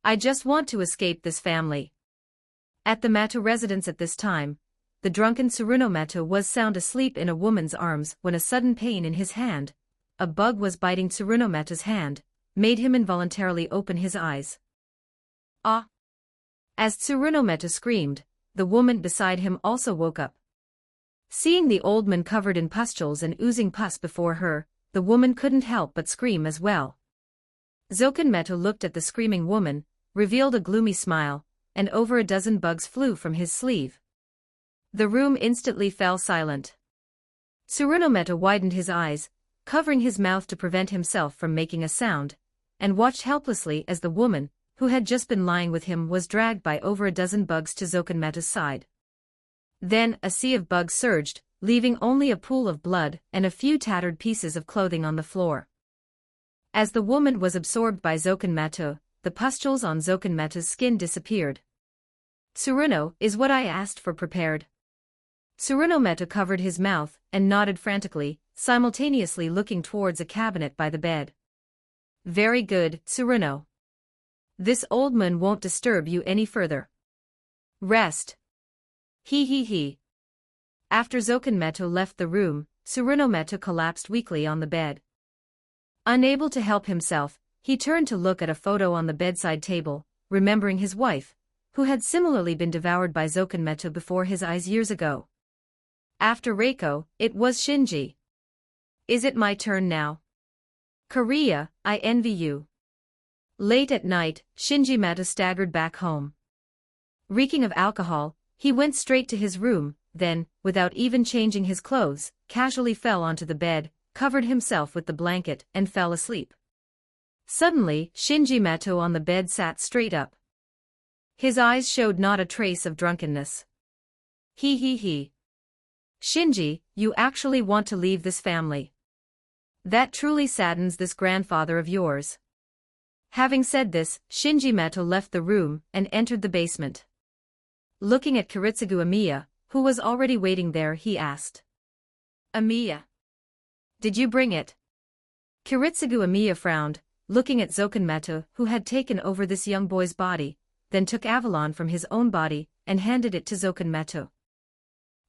I just want to escape this family. At the Mato residence at this time, the drunken Tsuruno Mato was sound asleep in a woman's arms when a sudden pain in his hand, a bug was biting Tsuruno Mato's hand, made him involuntarily open his eyes. Ah! As Tsuruno Mato screamed, the woman beside him also woke up. Seeing the old man covered in pustules and oozing pus before her, the woman couldn't help but scream as well. Zoken Mato looked at the screaming woman, revealed a gloomy smile, and over a dozen bugs flew from his sleeve. The room instantly fell silent. Tsuruno Mato widened his eyes, covering his mouth to prevent himself from making a sound, and watched helplessly as the woman, who had just been lying with him, was dragged by over a dozen bugs to Zoken Mato's side. Then a sea of bugs surged, leaving only a pool of blood and a few tattered pieces of clothing on the floor. As the woman was absorbed by Zoken Mato, the pustules on Zoken Mato's skin disappeared. Tsuruno, is what I asked for prepared? Tsuruno Mato covered his mouth and nodded frantically, simultaneously looking towards a cabinet by the bed. Very good, Tsuruno. This old man won't disturb you any further. Rest. He. After Zoken Mato left the room, Tsuruno Mato collapsed weakly on the bed. Unable to help himself, he turned to look at a photo on the bedside table, remembering his wife, who had similarly been devoured by Zoken Mato before his eyes years ago. After Reiko, it was Shinji. Is it my turn now? Korea, I envy you. Late at night, Shinji Mato staggered back home. Reeking of alcohol, he went straight to his room, then, without even changing his clothes, casually fell onto the bed, covered himself with the blanket, and fell asleep. Suddenly, Shinji Mato on the bed sat straight up. His eyes showed not a trace of drunkenness. He. Shinji, you actually want to leave this family. That truly saddens this grandfather of yours. Having said this, Shinji Mato left the room and entered the basement. Looking at Kiritsugu Amiya, who was already waiting there, he asked. Amiya. Did you bring it? Kiritsugu Amiya frowned, looking at Zoken Mato, who had taken over this young boy's body, then took Avalon from his own body, and handed it to Zokanmeto.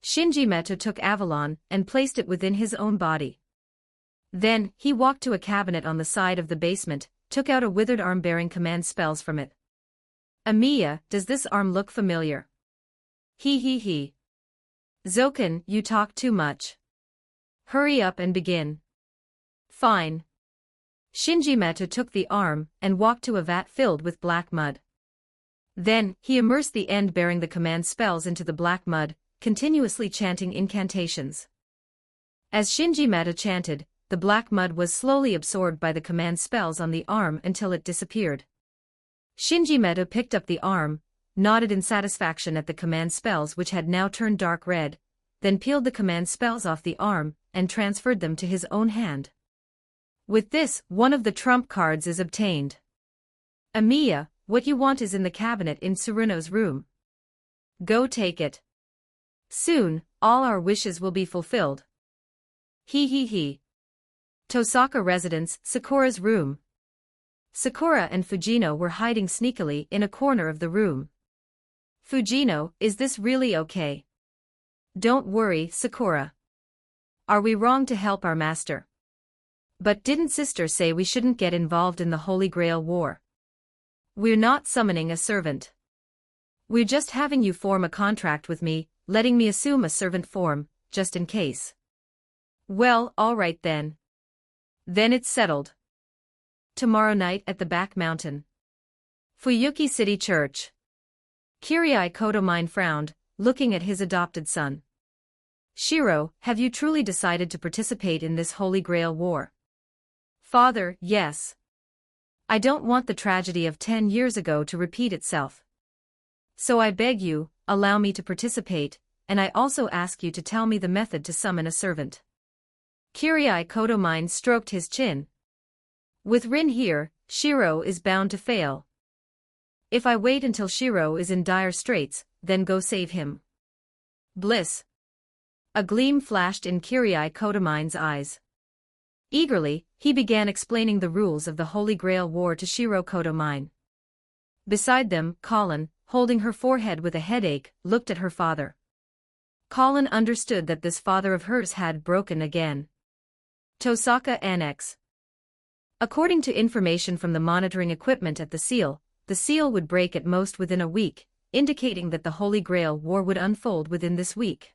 Shinji Meto took Avalon and placed it within his own body. Then, he walked to a cabinet on the side of the basement, took out a withered arm bearing command spells from it. Amiya, does this arm look familiar? He. Zokan, you talk too much. Hurry up and begin. Fine. Shinji Meto took the arm and walked to a vat filled with black mud. Then, he immersed the end bearing the command spells into the black mud, continuously chanting incantations. As Shinji Meto chanted, the black mud was slowly absorbed by the command spells on the arm until it disappeared. Shinji Meto picked up the arm, nodded in satisfaction at the command spells which had now turned dark red, then peeled the command spells off the arm and transferred them to his own hand. With this, one of the trump cards is obtained. Amiya, what you want is in the cabinet in Tsuruno's room. Go take it. Soon, all our wishes will be fulfilled. He. Tohsaka residence, Sakura's room. Sakura and Fujino were hiding sneakily in a corner of the room. Fujino, is this really okay? Don't worry, Sakura. Are we wrong to help our master? But didn't sister say we shouldn't get involved in the Holy Grail War? We're not summoning a servant. We're just having you form a contract with me, letting me assume a servant form, just in case. Well, all right then. Then it's settled. Tomorrow night at the back mountain. Fuyuki City Church. Kirai Kotomine frowned, looking at his adopted son. Shiro, have you truly decided to participate in this Holy Grail War? Father, yes. I don't want the tragedy of 10 years ago to repeat itself. So I beg you, allow me to participate, and I also ask you to tell me the method to summon a servant. Kirai Kotomine stroked his chin. With Rin here, Shiro is bound to fail. If I wait until Shiro is in dire straits, then go save him. Bliss. A gleam flashed in Kirai Kotomine's eyes. Eagerly, he began explaining the rules of the Holy Grail War to Shiro Kotomine. Beside them, Colin, holding her forehead with a headache, looked at her father. Colin understood that this father of hers had broken again. Tohsaka Annex. According to information from the monitoring equipment at the seal would break at most within a week, indicating that the Holy Grail War would unfold within this week.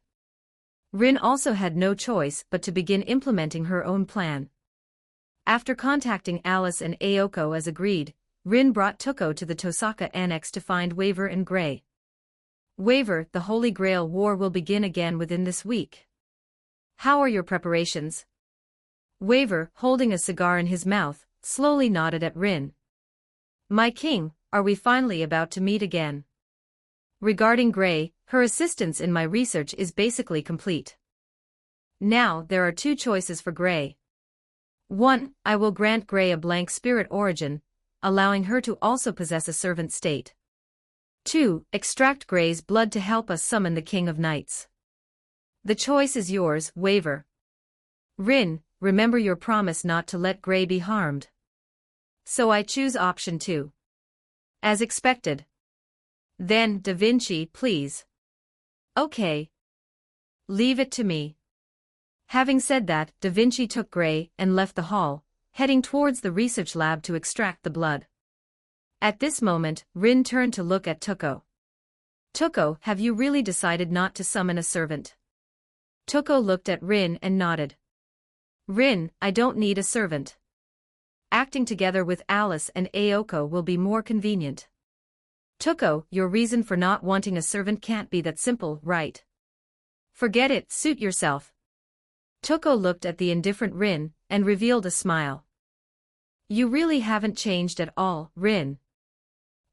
Rin also had no choice but to begin implementing her own plan. After contacting Alice and Aoko as agreed, Rin brought Tuko to the Tohsaka Annex to find Waver and Gray. Waver, the Holy Grail War will begin again within this week. How are your preparations? Waver, holding a cigar in his mouth, slowly nodded at Rin. My king, are we finally about to meet again? Regarding Gray, her assistance in my research is basically complete. Now there are two choices for Gray. 1. I will grant Gray a blank spirit origin, allowing her to also possess a servant state. 2. Extract Gray's blood to help us summon the King of Knights. The choice is yours, Waver. Rin, remember your promise not to let Gray be harmed. So I choose option 2. As expected. Then, Da Vinci, please. Okay. Leave it to me. Having said that, Da Vinci took Gray and left the hall, heading towards the research lab to extract the blood. At this moment, Rin turned to look at Tuko. Tuko, have you really decided not to summon a servant? Tuko looked at Rin and nodded. Rin, I don't need a servant. Acting together with Alice and Aoko will be more convenient. Tuko, your reason for not wanting a servant can't be that simple, right? Forget it, suit yourself. Tuko looked at the indifferent Rin and revealed a smile. You really haven't changed at all, Rin.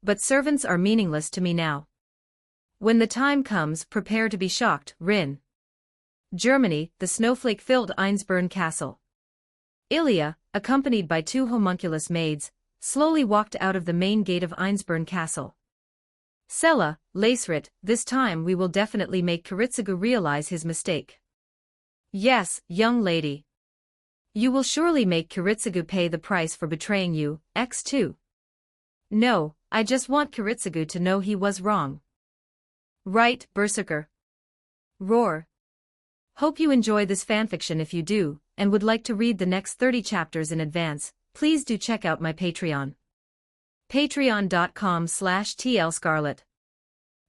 But servants are meaningless to me now. When the time comes, prepare to be shocked, Rin. Germany, the snowflake-filled Einsborn Castle. Ilya, accompanied by 2 homunculus maids, slowly walked out of the main gate of Einsborn Castle. Sella, Lacerit, this time we will definitely make Kiritsugu realize his mistake. Yes, young lady. You will surely make Kiritsugu pay the price for betraying you, X2. No, I just want Kiritsugu to know he was wrong. Right, berserker. Roar. Hope you enjoy this fanfiction. If you do, and would like to read the next 30 chapters in advance, please do check out my Patreon. Patreon.com/tlscarlet.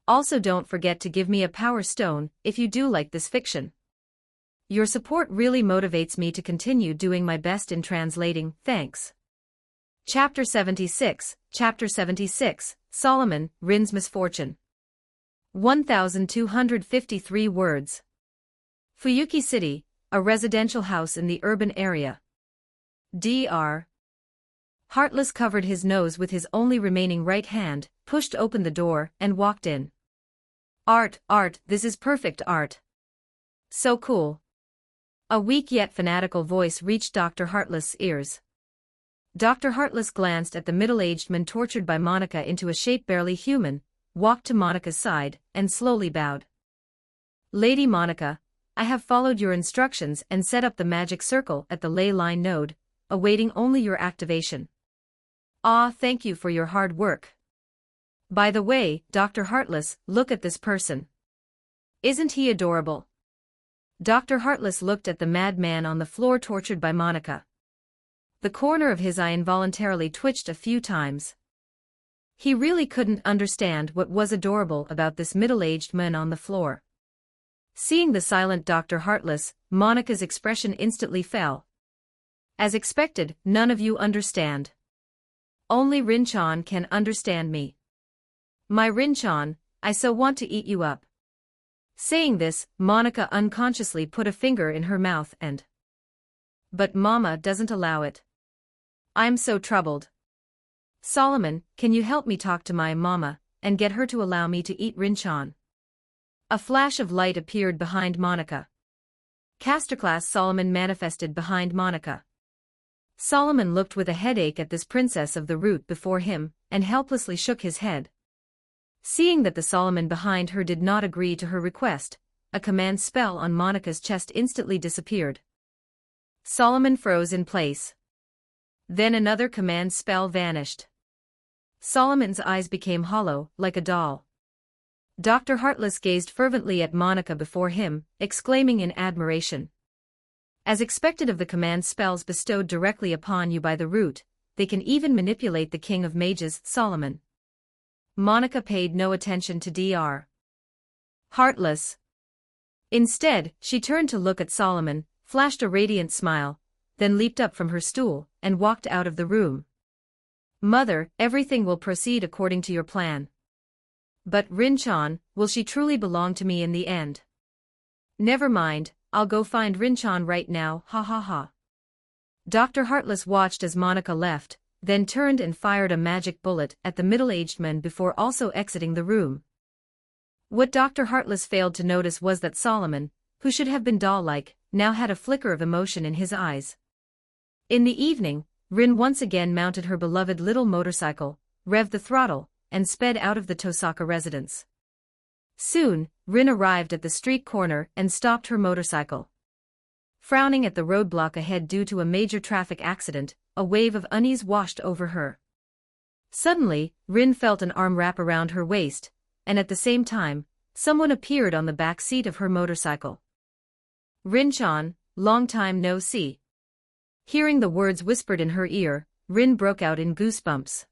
Also don't forget to give me a power stone if you do like this fiction. Your support really motivates me to continue doing my best in translating. Thanks. Chapter 76, Solomon, Rin's Misfortune. 1,253 words. Fuyuki City, a residential house in the urban area. Dr. Heartless covered his nose with his only remaining right hand, pushed open the door, and walked in. Art, this is perfect art. So cool. A weak yet fanatical voice reached Dr. Heartless' ears. Dr. Heartless glanced at the middle-aged man tortured by Monica into a shape barely human, walked to Monica's side, and slowly bowed. Lady Monica, I have followed your instructions and set up the magic circle at the ley line node, awaiting only your activation. Ah, thank you for your hard work. By the way, Dr. Heartless, look at this person. Isn't he adorable? Dr. Heartless looked at the madman on the floor tortured by Monica. The corner of his eye involuntarily twitched a few times. He really couldn't understand what was adorable about this middle-aged man on the floor. Seeing the silent Dr. Heartless, Monica's expression instantly fell. As expected, none of you understand. Only Rin-chan can understand me. My Rin-chan, I so want to eat you up. Saying this, Monica unconsciously put a finger in her mouth and... But Mama doesn't allow it. I'm so troubled. Solomon, can you help me talk to my Mama, and get her to allow me to eat Rin-chan? A flash of light appeared behind Monica. Casterclass Solomon manifested behind Monica. Solomon looked with a headache at this princess of the root before him, and helplessly shook his head. Seeing that the Solomon behind her did not agree to her request, a command spell on Monica's chest instantly disappeared. Solomon froze in place. Then another command spell vanished. Solomon's eyes became hollow, like a doll. Dr. Heartless gazed fervently at Monica before him, exclaiming in admiration. As expected of the command spells bestowed directly upon you by the root, they can even manipulate the king of mages, Solomon. Monica paid no attention to Dr. Heartless. Instead, she turned to look at Solomon, flashed a radiant smile, then leaped up from her stool, and walked out of the room. Mother, everything will proceed according to your plan. But Rin-chan, will she truly belong to me in the end? Never mind, I'll go find Rin-chan right now, ha ha ha. Dr. Heartless watched as Monica left, then turned and fired a magic bullet at the middle-aged man before also exiting the room. What Dr. Heartless failed to notice was that Solomon, who should have been doll-like, now had a flicker of emotion in his eyes. In the evening, Rin once again mounted her beloved little motorcycle, revved the throttle, and sped out of the Tohsaka residence. Soon, Rin arrived at the street corner and stopped her motorcycle. Frowning at the roadblock ahead due to a major traffic accident, a wave of unease washed over her. Suddenly, Rin felt an arm wrap around her waist, and at the same time, someone appeared on the back seat of her motorcycle. Rin-chan, long time no see. Hearing the words whispered in her ear, Rin broke out in goosebumps.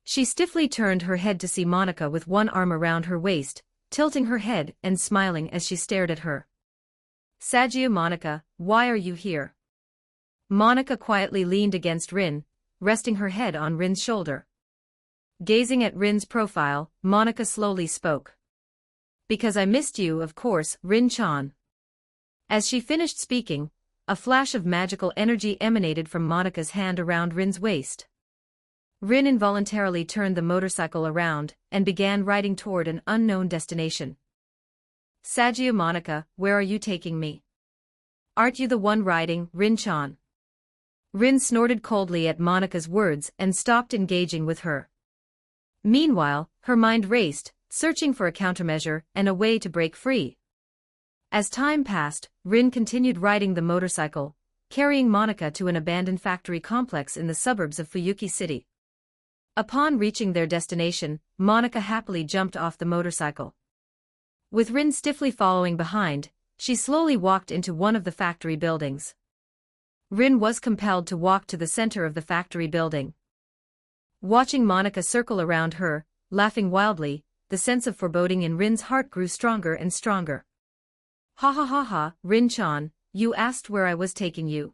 She stiffly turned her head to see Monica with one arm around her waist, tilting her head and smiling as she stared at her. Sagia Monica, why are you here? Monica quietly leaned against Rin, resting her head on Rin's shoulder. Gazing at Rin's profile, Monica slowly spoke. Because I missed you, of course, Rin-chan. As she finished speaking, a flash of magical energy emanated from Monica's hand around Rin's waist. Rin involuntarily turned the motorcycle around and began riding toward an unknown destination. Sagia Monica, where are you taking me? Aren't you the one riding, Rin-chan? Rin snorted coldly at Monica's words and stopped engaging with her. Meanwhile, her mind raced, searching for a countermeasure and a way to break free. As time passed, Rin continued riding the motorcycle, carrying Monica to an abandoned factory complex in the suburbs of Fuyuki City. Upon reaching their destination, Monica happily jumped off the motorcycle. With Rin stiffly following behind, she slowly walked into one of the factory buildings. Rin was compelled to walk to the center of the factory building. Watching Monica circle around her, laughing wildly, the sense of foreboding in Rin's heart grew stronger and stronger. Ha ha ha ha, Rin-chan, you asked where I was taking you.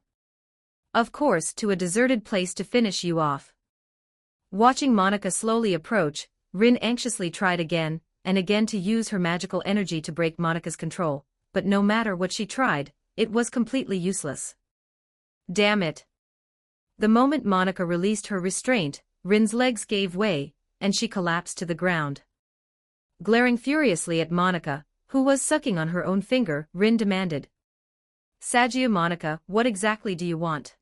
Of course, to a deserted place to finish you off. Watching Monica slowly approach, Rin anxiously tried again and again to use her magical energy to break Monica's control, but no matter what she tried, it was completely useless. Damn it. The moment Monica released her restraint, Rin's legs gave way, and she collapsed to the ground. Glaring furiously at Monica, who was sucking on her own finger, Rin demanded. Sagia Monica, what exactly do you want?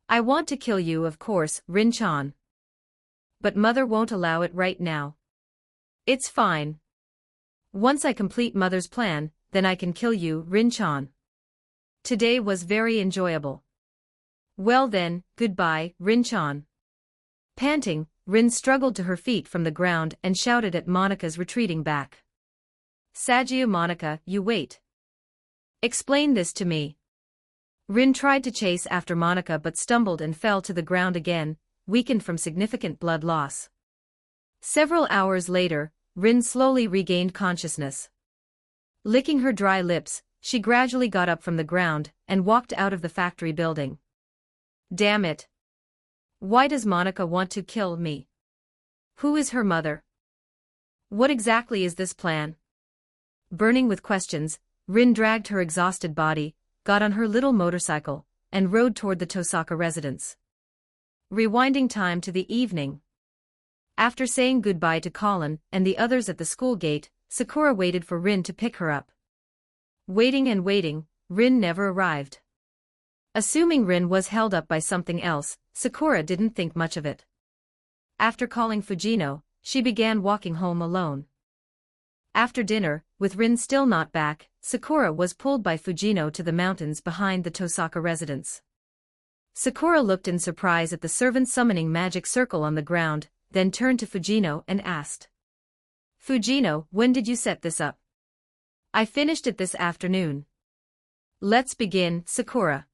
I want to kill you, of course, Rin-chan. But Mother won't allow it right now. It's fine. Once I complete Mother's plan, then I can kill you, Rin-chan. Today was very enjoyable. Well then, goodbye, Rin-chan. Panting, Rin struggled to her feet from the ground and shouted at Monica's retreating back. Sagia Monica, you wait. Explain this to me. Rin tried to chase after Monica but stumbled and fell to the ground again, weakened from significant blood loss. Several hours later, Rin slowly regained consciousness. Licking her dry lips, she gradually got up from the ground and walked out of the factory building. Damn it. Why does Monica want to kill me? Who is her mother? What exactly is this plan? Burning with questions, Rin dragged her exhausted body, got on her little motorcycle, and rode toward the Tohsaka residence. Rewinding time to the evening. After saying goodbye to Colin and the others at the school gate, Sakura waited for Rin to pick her up. Waiting and waiting, Rin never arrived. Assuming Rin was held up by something else, Sakura didn't think much of it. After calling Fujino, she began walking home alone. After dinner, with Rin still not back, Sakura was pulled by Fujino to the mountains behind the Tohsaka residence. Sakura looked in surprise at the servant summoning magic circle on the ground, then turned to Fujino and asked. Fujino, when did you set this up? I finished it this afternoon. Let's begin, Sakura.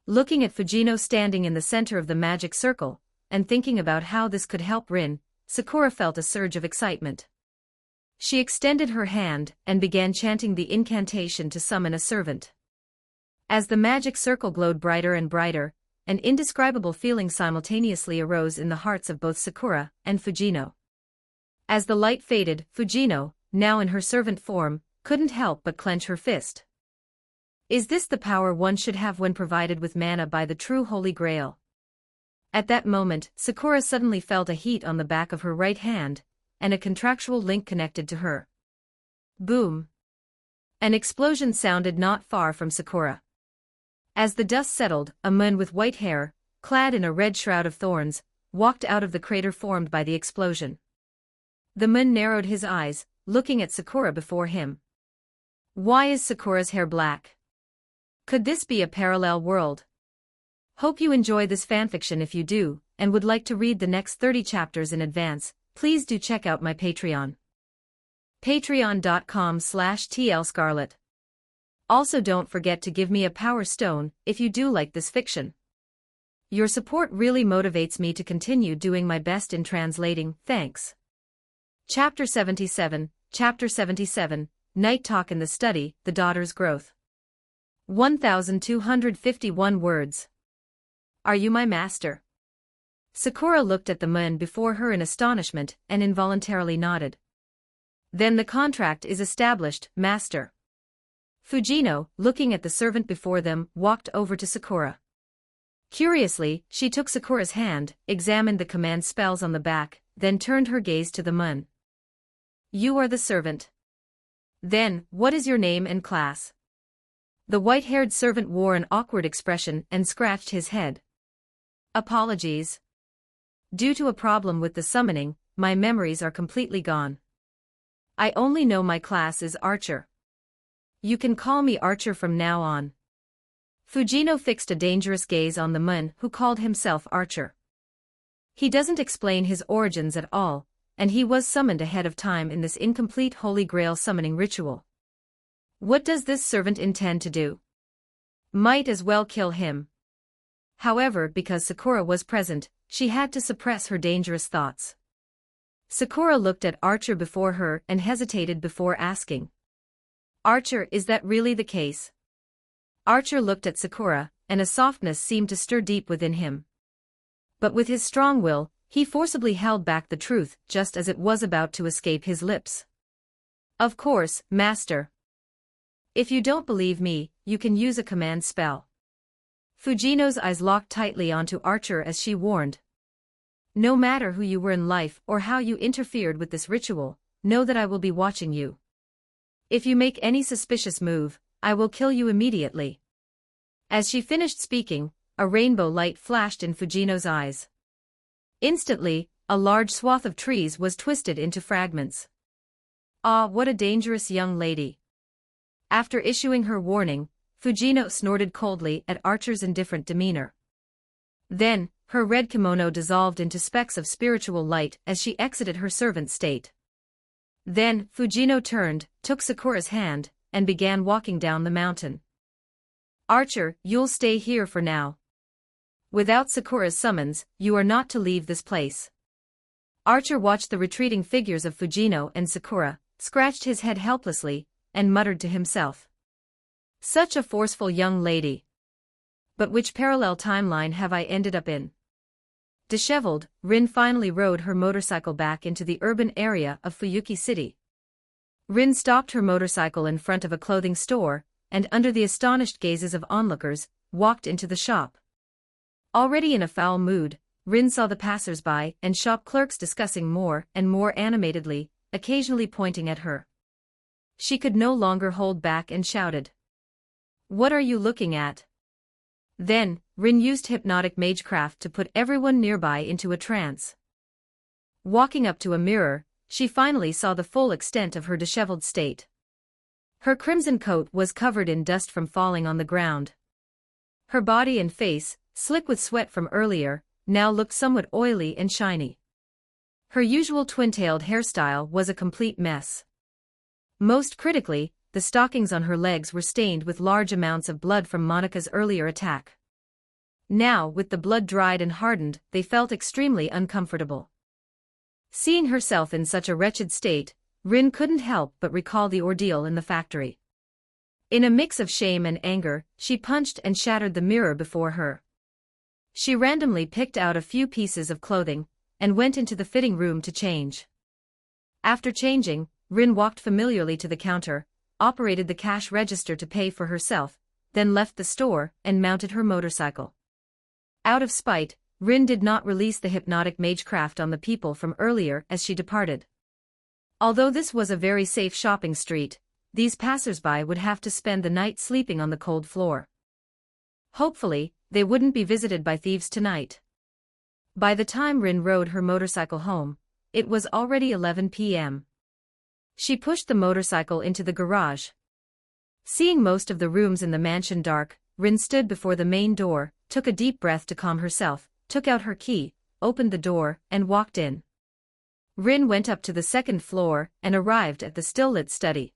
Looking at Fujino standing in the center of the magic circle, and thinking about how this could help Rin, Sakura felt a surge of excitement. She extended her hand and began chanting the incantation to summon a servant. As the magic circle glowed brighter and brighter, an indescribable feeling simultaneously arose in the hearts of both Sakura and Fujino. As the light faded, Fujino, now in her servant form, couldn't help but clench her fist. Is this the power one should have when provided with mana by the true Holy Grail? At that moment, Sakura suddenly felt a heat on the back of her right hand, and a contractual link connected to her. Boom! An explosion sounded not far from Sakura. As the dust settled, a man with white hair, clad in a red shroud of thorns, walked out of the crater formed by the explosion. The man narrowed his eyes, looking at Sakura before him. Why is Sakura's hair black? Could this be a parallel world? Hope you enjoy this fanfiction. If you do, and would like to read the next 30 chapters in advance, please do check out my Patreon. Patreon.com/tlscarlet. Also don't forget to give me a power stone if you do like this fiction. Your support really motivates me to continue doing my best in translating. Thanks. Chapter 77, Night Talk in the Study, The Daughter's Growth. 1251 words. Are you my master? Sakura looked at the man before her in astonishment and involuntarily nodded. Then the contract is established, master. Fujino, looking at the servant before them, walked over to Sakura. Curiously, she took Sakura's hand, examined the command spells on the back, then turned her gaze to the man. You are the servant. Then, what is your name and class? The white-haired servant wore an awkward expression and scratched his head. Apologies. Due to a problem with the summoning, my memories are completely gone. I only know my class is Archer. You can call me Archer from now on. Fujino fixed a dangerous gaze on the man who called himself Archer. He doesn't explain his origins at all, and he was summoned ahead of time in this incomplete Holy Grail summoning ritual. What does this servant intend to do? Might as well kill him. However, because Sakura was present, she had to suppress her dangerous thoughts. Sakura looked at Archer before her and hesitated before asking. Archer, is that really the case? Archer looked at Sakura, and a softness seemed to stir deep within him. But with his strong will, he forcibly held back the truth just as it was about to escape his lips. Of course, Master. If you don't believe me, you can use a command spell. Fujino's eyes locked tightly onto Archer as she warned. No matter who you were in life or how you interfered with this ritual, know that I will be watching you. If you make any suspicious move, I will kill you immediately. As she finished speaking, a rainbow light flashed in Fujino's eyes. Instantly, a large swath of trees was twisted into fragments. Ah, what a dangerous young lady. After issuing her warning, Fujino snorted coldly at Archer's indifferent demeanor. Then, her red kimono dissolved into specks of spiritual light as she exited her servant state. Then, Fujino turned, took Sakura's hand, and began walking down the mountain. Archer, you'll stay here for now. Without Sakura's summons, you are not to leave this place. Archer watched the retreating figures of Fujino and Sakura, scratched his head helplessly, and muttered to himself. Such a forceful young lady. But which parallel timeline have I ended up in? Disheveled, Rin finally rode her motorcycle back into the urban area of Fuyuki City. Rin stopped her motorcycle in front of a clothing store, and under the astonished gazes of onlookers, walked into the shop. Already in a foul mood, Rin saw the passers-by and shop clerks discussing more and more animatedly, occasionally pointing at her. She could no longer hold back and shouted. What are you looking at? Then, Rin used hypnotic magecraft to put everyone nearby into a trance. Walking up to a mirror, she finally saw the full extent of her disheveled state. Her crimson coat was covered in dust from falling on the ground. Her body and face, slick with sweat from earlier, now looked somewhat oily and shiny. Her usual twin-tailed hairstyle was a complete mess. Most critically, the stockings on her legs were stained with large amounts of blood from Monika's earlier attack. Now, with the blood dried and hardened, they felt extremely uncomfortable. Seeing herself in such a wretched state, Rin couldn't help but recall the ordeal in the factory. In a mix of shame and anger, she punched and shattered the mirror before her. She randomly picked out a few pieces of clothing, and went into the fitting room to change. After changing, Rin walked familiarly to the counter, operated the cash register to pay for herself, then left the store and mounted her motorcycle. Out of spite, Rin did not release the hypnotic magecraft on the people from earlier as she departed. Although this was a very safe shopping street, these passers-by would have to spend the night sleeping on the cold floor. Hopefully, they wouldn't be visited by thieves tonight. By the time Rin rode her motorcycle home, it was already 11 p.m. She pushed the motorcycle into the garage. Seeing most of the rooms in the mansion dark, Rin stood before the main door, took a deep breath to calm herself, took out her key, opened the door, and walked in. Rin went up to the second floor and arrived at the still-lit study.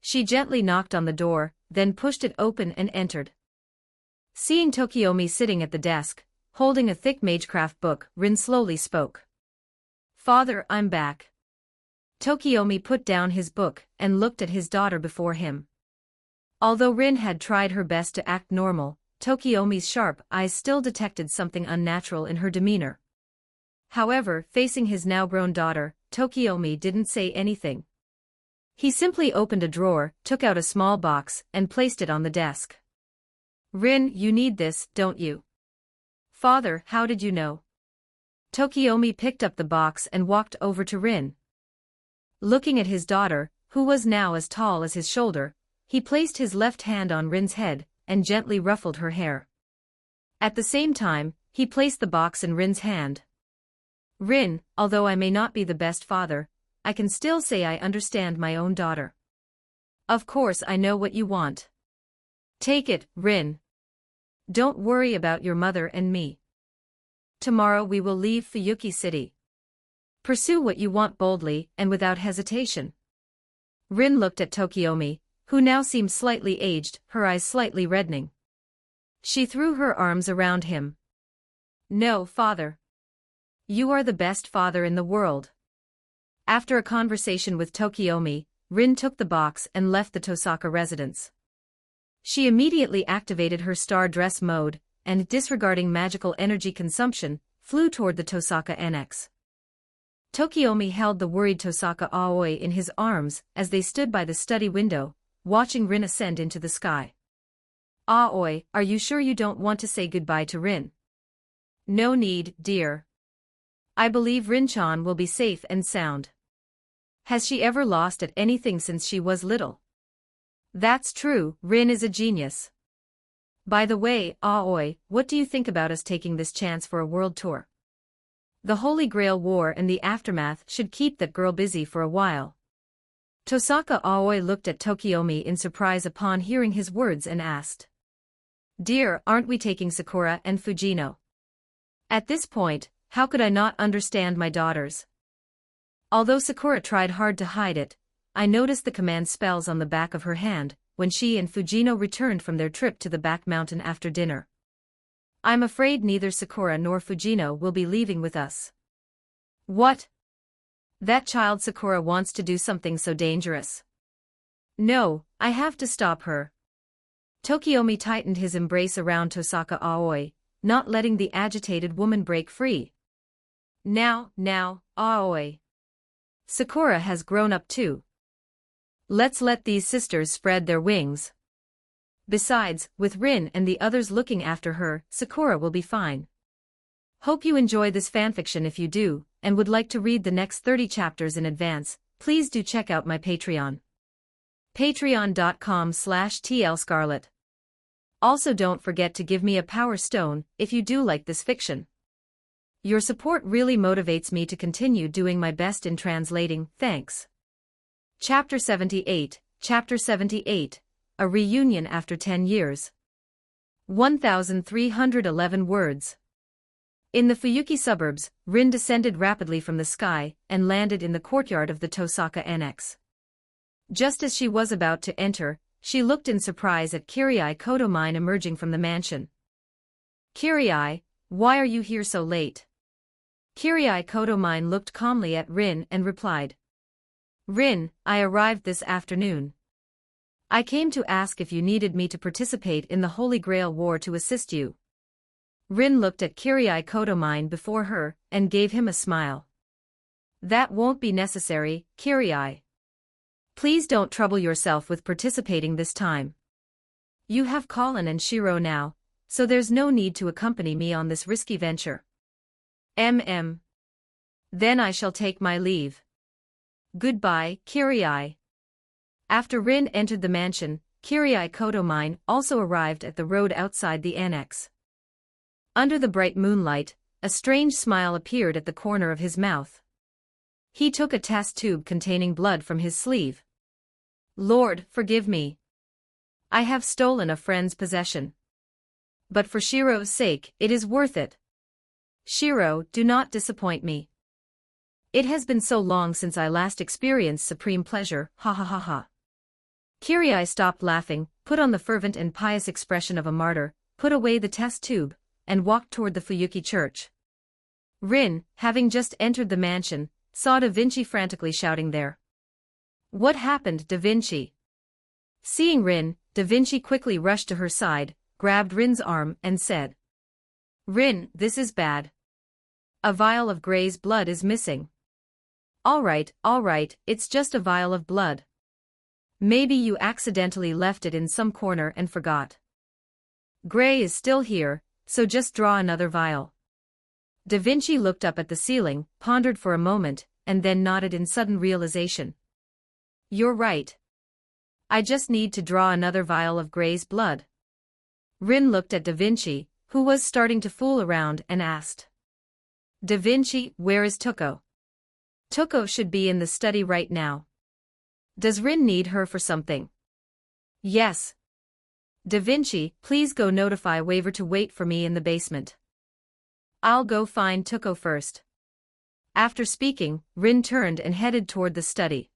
She gently knocked on the door, then pushed it open and entered. Seeing Tokiomi sitting at the desk, holding a thick magecraft book, Rin slowly spoke. Father, I'm back. Tokiomi put down his book and looked at his daughter before him. Although Rin had tried her best to act normal, Tokiomi's sharp eyes still detected something unnatural in her demeanor. However, facing his now-grown daughter, Tokiomi didn't say anything. He simply opened a drawer, took out a small box, and placed it on the desk. Rin, you need this, don't you? Father, how did you know? Tokiomi picked up the box and walked over to Rin. Looking at his daughter, who was now as tall as his shoulder, he placed his left hand on Rin's head and gently ruffled her hair. At the same time, he placed the box in Rin's hand. Rin, although I may not be the best father, I can still say I understand my own daughter. Of course I know what you want. Take it, Rin. Don't worry about your mother and me. Tomorrow we will leave Fuyuki City. Pursue what you want boldly and without hesitation. Rin looked at Tokiomi, who now seemed slightly aged, her eyes slightly reddening. She threw her arms around him. No, father. You are the best father in the world. After a conversation with Tokiomi, Rin took the box and left the Tohsaka residence. She immediately activated her star dress mode, and disregarding magical energy consumption, flew toward the Tohsaka Annex. Tokiomi held the worried Tohsaka Aoi in his arms as they stood by the study window, watching Rin ascend into the sky. Aoi, are you sure you don't want to say goodbye to Rin? No need, dear. I believe Rin-chan will be safe and sound. Has she ever lost at anything since she was little? That's true, Rin is a genius. By the way, Aoi, what do you think about us taking this chance for a world tour? The Holy Grail War and the aftermath should keep that girl busy for a while. Tohsaka Aoi looked at Tokiomi in surprise upon hearing his words and asked. Dear, aren't we taking Sakura and Fujino? At this point, how could I not understand my daughters? Although Sakura tried hard to hide it, I noticed the command spells on the back of her hand when she and Fujino returned from their trip to the back mountain after dinner. I'm afraid neither Sakura nor Fujino will be leaving with us. What? That child Sakura wants to do something so dangerous. No, I have to stop her. Tokiomi tightened his embrace around Tohsaka Aoi, not letting the agitated woman break free. Now, Aoi. Sakura has grown up too. Let's let these sisters spread their wings. Besides, with Rin and the others looking after her, Sakura will be fine. Hope you enjoy this fanfiction. If you do, and would like to read the next 30 chapters in advance, please do check out my Patreon. Patreon.com/tlscarlet. Also don't forget to give me a power stone if you do like this fiction. Your support really motivates me to continue doing my best in translating, thanks. Chapter 78, A Reunion After 10 Years. 1,311 words. In the Fuyuki suburbs, Rin descended rapidly from the sky and landed in the courtyard of the Tohsaka Annex. Just as she was about to enter, she looked in surprise at Kirai Kotomine emerging from the mansion. Kirai, why are you here so late? Kirai Kotomine looked calmly at Rin and replied. Rin, I arrived this afternoon. I came to ask if you needed me to participate in the Holy Grail War to assist you. Rin looked at Kirai Kotomine before her and gave him a smile. That won't be necessary, Kirai. Please don't trouble yourself with participating this time. You have Colin and Shiro now, so there's no need to accompany me on this risky venture. Then I shall take my leave. Goodbye, Kirai. After Rin entered the mansion, Kirai Kotomine also arrived at the road outside the annex. Under the bright moonlight, a strange smile appeared at the corner of his mouth. He took a test tube containing blood from his sleeve. Lord, forgive me. I have stolen a friend's possession. But for Shiro's sake, it is worth it. Shiro, do not disappoint me. It has been so long since I last experienced supreme pleasure, ha ha ha ha. Kirai stopped laughing, put on the fervent and pious expression of a martyr, put away the test tube, and walked toward the Fuyuki church. Rin, having just entered the mansion, saw Da Vinci frantically shouting there. What happened, Da Vinci? Seeing Rin, Da Vinci quickly rushed to her side, grabbed Rin's arm and said. Rin, this is bad. A vial of Gray's blood is missing. All right, it's just a vial of blood. Maybe you accidentally left it in some corner and forgot. Gray is still here, so just draw another vial. Da Vinci looked up at the ceiling, pondered for a moment, and then nodded in sudden realization. You're right. I just need to draw another vial of Gray's blood. Rin looked at Da Vinci, who was starting to fool around, and asked. Da Vinci, where is Tuko? Tuko should be in the study right now. Does Rin need her for something? Yes. Da Vinci, please go notify Waver to wait for me in the basement. I'll go find Tuko first. After speaking, Rin turned and headed toward the study.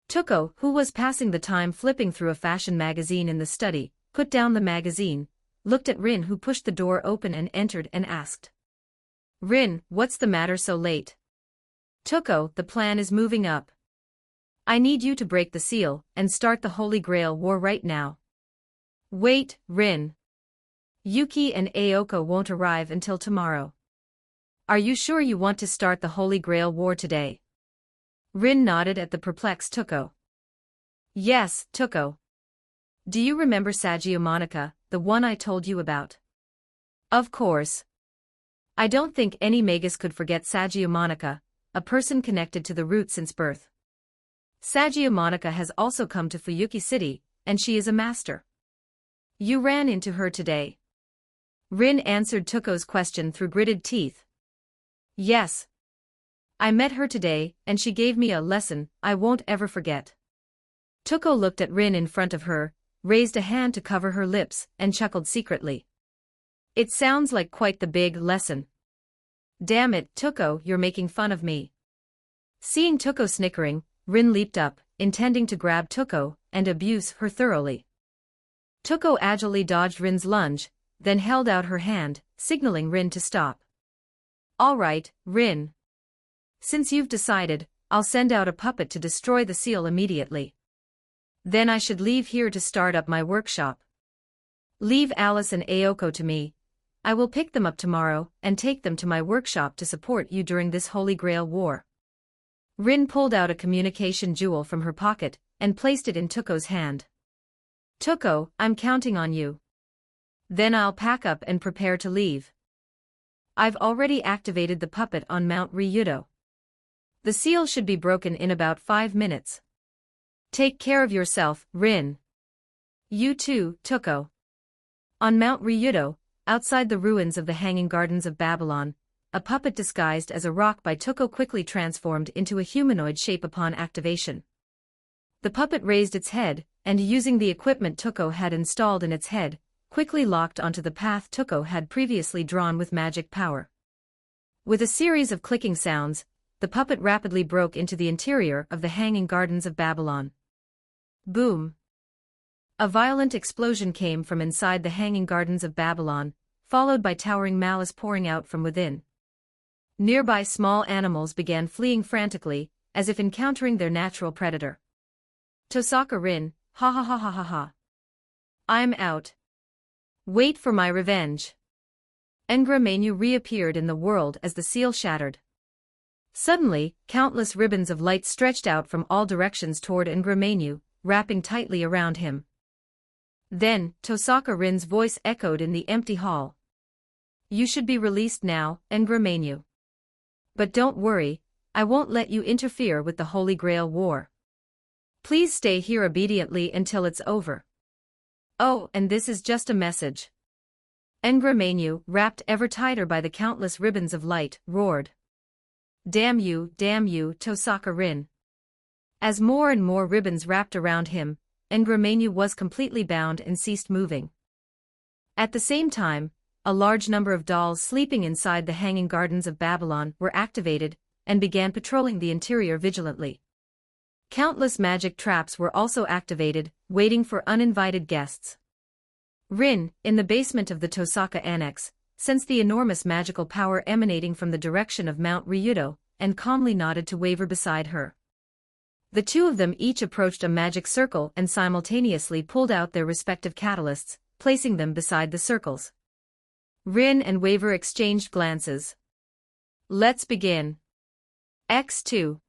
Tuko, who was passing the time flipping through a fashion magazine in the study, put down the magazine, looked at Rin, who pushed the door open and entered, and asked, "Rin, what's the matter so late?" "Tuko, the plan is moving up. I need you to break the seal and start the Holy Grail War right now." "Wait, Rin. Yuki and Aoko won't arrive until tomorrow. Are you sure you want to start the Holy Grail War today?" Rin nodded at the perplexed Tuko. "Yes, Tuko. Do you remember Sagiomonica, the one I told you about?" "Of course. I don't think any magus could forget Sagiomonica, a person connected to the root since birth. Sagiomonica has also come to Fuyuki City, and she is a master." "You ran into her today?" Rin answered Tuko's question through gritted teeth. "Yes. I met her today, and she gave me a lesson I won't ever forget." Tuko looked at Rin in front of her, raised a hand to cover her lips, and chuckled secretly. "It sounds like quite the big lesson." "Damn it, Tuko, you're making fun of me." Seeing Tuko snickering, Rin leaped up, intending to grab Tuko and abuse her thoroughly. Tuko agilely dodged Rin's lunge, then held out her hand, signaling Rin to stop. "All right, Rin. Since you've decided, I'll send out a puppet to destroy the seal immediately. Then I should leave here to start up my workshop. Leave Alice and Aoko to me. I will pick them up tomorrow and take them to my workshop to support you during this Holy Grail War." Rin pulled out a communication jewel from her pocket and placed it in Tuko's hand. "Tuko, I'm counting on you. Then I'll pack up and prepare to leave. I've already activated the puppet on Mount Ryudo. The seal should be broken in about 5 minutes. Take care of yourself, Rin. You too, Tuko." On Mount Ryudo, outside the ruins of the Hanging Gardens of Babylon, a puppet disguised as a rock by Tuko quickly transformed into a humanoid shape upon activation. The puppet raised its head, and using the equipment Tuko had installed in its head, quickly locked onto the path Tuko had previously drawn with magic power. With a series of clicking sounds, the puppet rapidly broke into the interior of the Hanging Gardens of Babylon. Boom! A violent explosion came from inside the Hanging Gardens of Babylon, followed by towering malice pouring out from within. Nearby small animals began fleeing frantically, as if encountering their natural predator. Tohsaka Rin, ha ha ha ha ha ha. I'm out. Wait for my revenge. Ngramenu reappeared in the world as the seal shattered. Suddenly, countless ribbons of light stretched out from all directions toward Ngramenu, wrapping tightly around him. Then, Tohsaka Rin's voice echoed in the empty hall. "You should be released now, Ngramenu. But don't worry, I won't let you interfere with the Holy Grail War. Please stay here obediently until it's over. Oh, and this is just a message." Ngramenu, wrapped ever tighter by the countless ribbons of light, roared. Damn you, Tohsaka Rin." As more and more ribbons wrapped around him, Ngramenu was completely bound and ceased moving. At the same time, a large number of dolls sleeping inside the Hanging Gardens of Babylon were activated and began patrolling the interior vigilantly. Countless magic traps were also activated, waiting for uninvited guests. Rin, in the basement of the Tohsaka Annex, sensed the enormous magical power emanating from the direction of Mount Ryudo, and calmly nodded to Waver beside her. The two of them each approached a magic circle and simultaneously pulled out their respective catalysts, placing them beside the circles. Rin and Waver exchanged glances. "Let's begin." X2.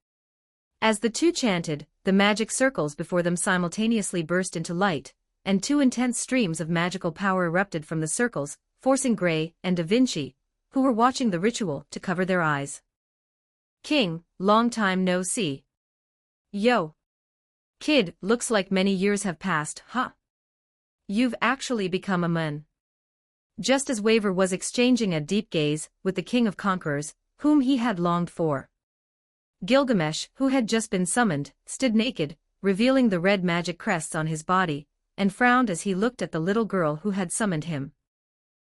As the two chanted, the magic circles before them simultaneously burst into light, and two intense streams of magical power erupted from the circles, forcing Gray and Da Vinci, who were watching the ritual, to cover their eyes. "King, long time no see." "Yo. Kid, looks like many years have passed, huh? You've actually become a man." Just as Waver was exchanging a deep gaze with the King of Conquerors, whom he had longed for, Gilgamesh, who had just been summoned, stood naked, revealing the red magic crests on his body, and frowned as he looked at the little girl who had summoned him.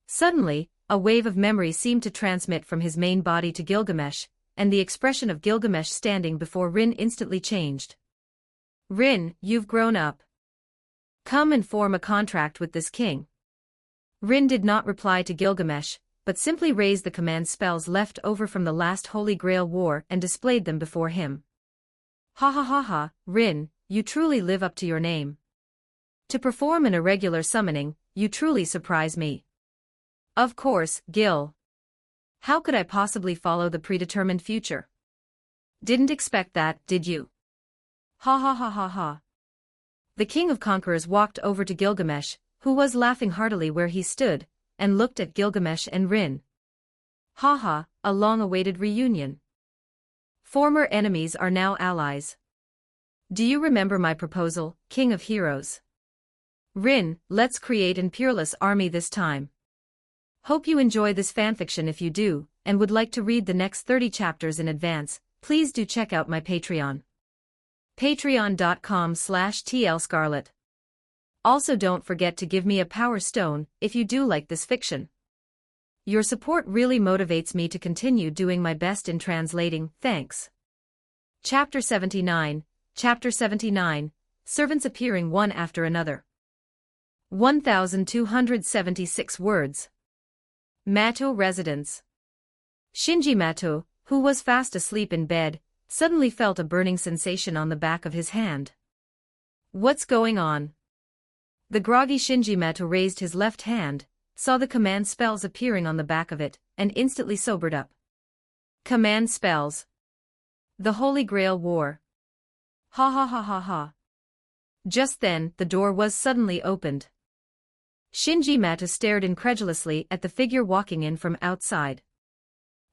Suddenly, a wave of memory seemed to transmit from his main body to Gilgamesh, and the expression of Gilgamesh standing before Rin instantly changed. Rin, you've grown up. Come and form a contract with this king. Rin did not reply to Gilgamesh, but simply raised the command spells left over from the last Holy Grail war and displayed them before him. Ha ha ha ha, Rin, you truly live up to your name. To perform an irregular summoning, you truly surprise me. Of course, Gil. How could I possibly follow the predetermined future? Didn't expect that, did you? Ha ha ha ha ha. The king of conquerors walked over to Gilgamesh, who was laughing heartily where he stood, and looked at Gilgamesh and Rin. Ha ha, a long-awaited reunion. Former enemies are now allies. Do you remember my proposal, King of Heroes? Rin, let's create an peerless army this time. Hope you enjoy this fanfiction. If you do, and would like to read the next 30 chapters in advance, please do check out my Patreon. Patreon.com/tlscarlet. Also don't forget to give me a power stone if you do like this fiction. Your support really motivates me to continue doing my best in translating, thanks. Chapter 79, Chapter 79, Servants appearing one after another. 1276 words. Mato residence. Shinji Mato, who was fast asleep in bed, suddenly felt a burning sensation on the back of his hand. What's going on? The groggy Shinji Mato raised his left hand, saw the command spells appearing on the back of it, and instantly sobered up. Command spells. The Holy Grail War. Ha ha ha ha ha. Just then, the door was suddenly opened. Shinji Mato stared incredulously at the figure walking in from outside.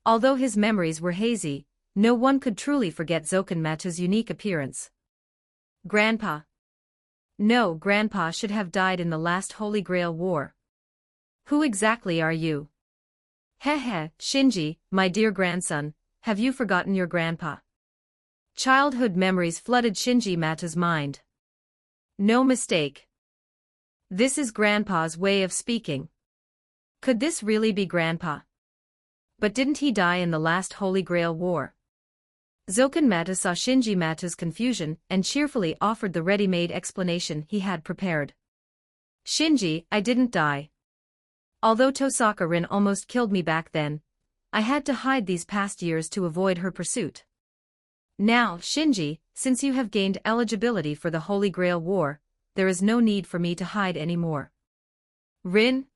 Although his memories were hazy, no one could truly forget Zoken Mato's unique appearance. Grandpa. No, Grandpa should have died in the last Holy Grail War. Who exactly are you? Heh, Shinji, my dear grandson, have you forgotten your grandpa? Childhood memories flooded Shinji Mato's mind. No mistake. This is Grandpa's way of speaking. Could this really be Grandpa? But didn't he die in the last Holy Grail War? Zoken Mato saw Shinji Mato's confusion and cheerfully offered the ready-made explanation he had prepared. Shinji, I didn't die. Although Tohsaka Rin almost killed me back then, I had to hide these past years to avoid her pursuit. Now, Shinji, since you have gained eligibility for the Holy Grail War, there is no need for me to hide anymore. Rin?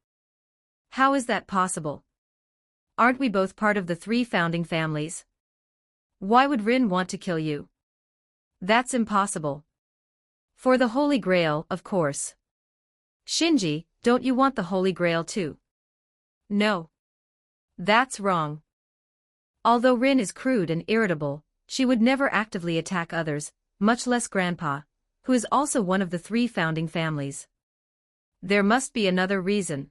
How is that possible? Aren't we both part of the 3 founding families? Why would Rin want to kill you? That's impossible. For the Holy Grail, of course. Shinji, don't you want the Holy Grail too? No. That's wrong. Although Rin is crude and irritable, she would never actively attack others, much less Grandpa, who is also one of the 3 founding families. There must be another reason.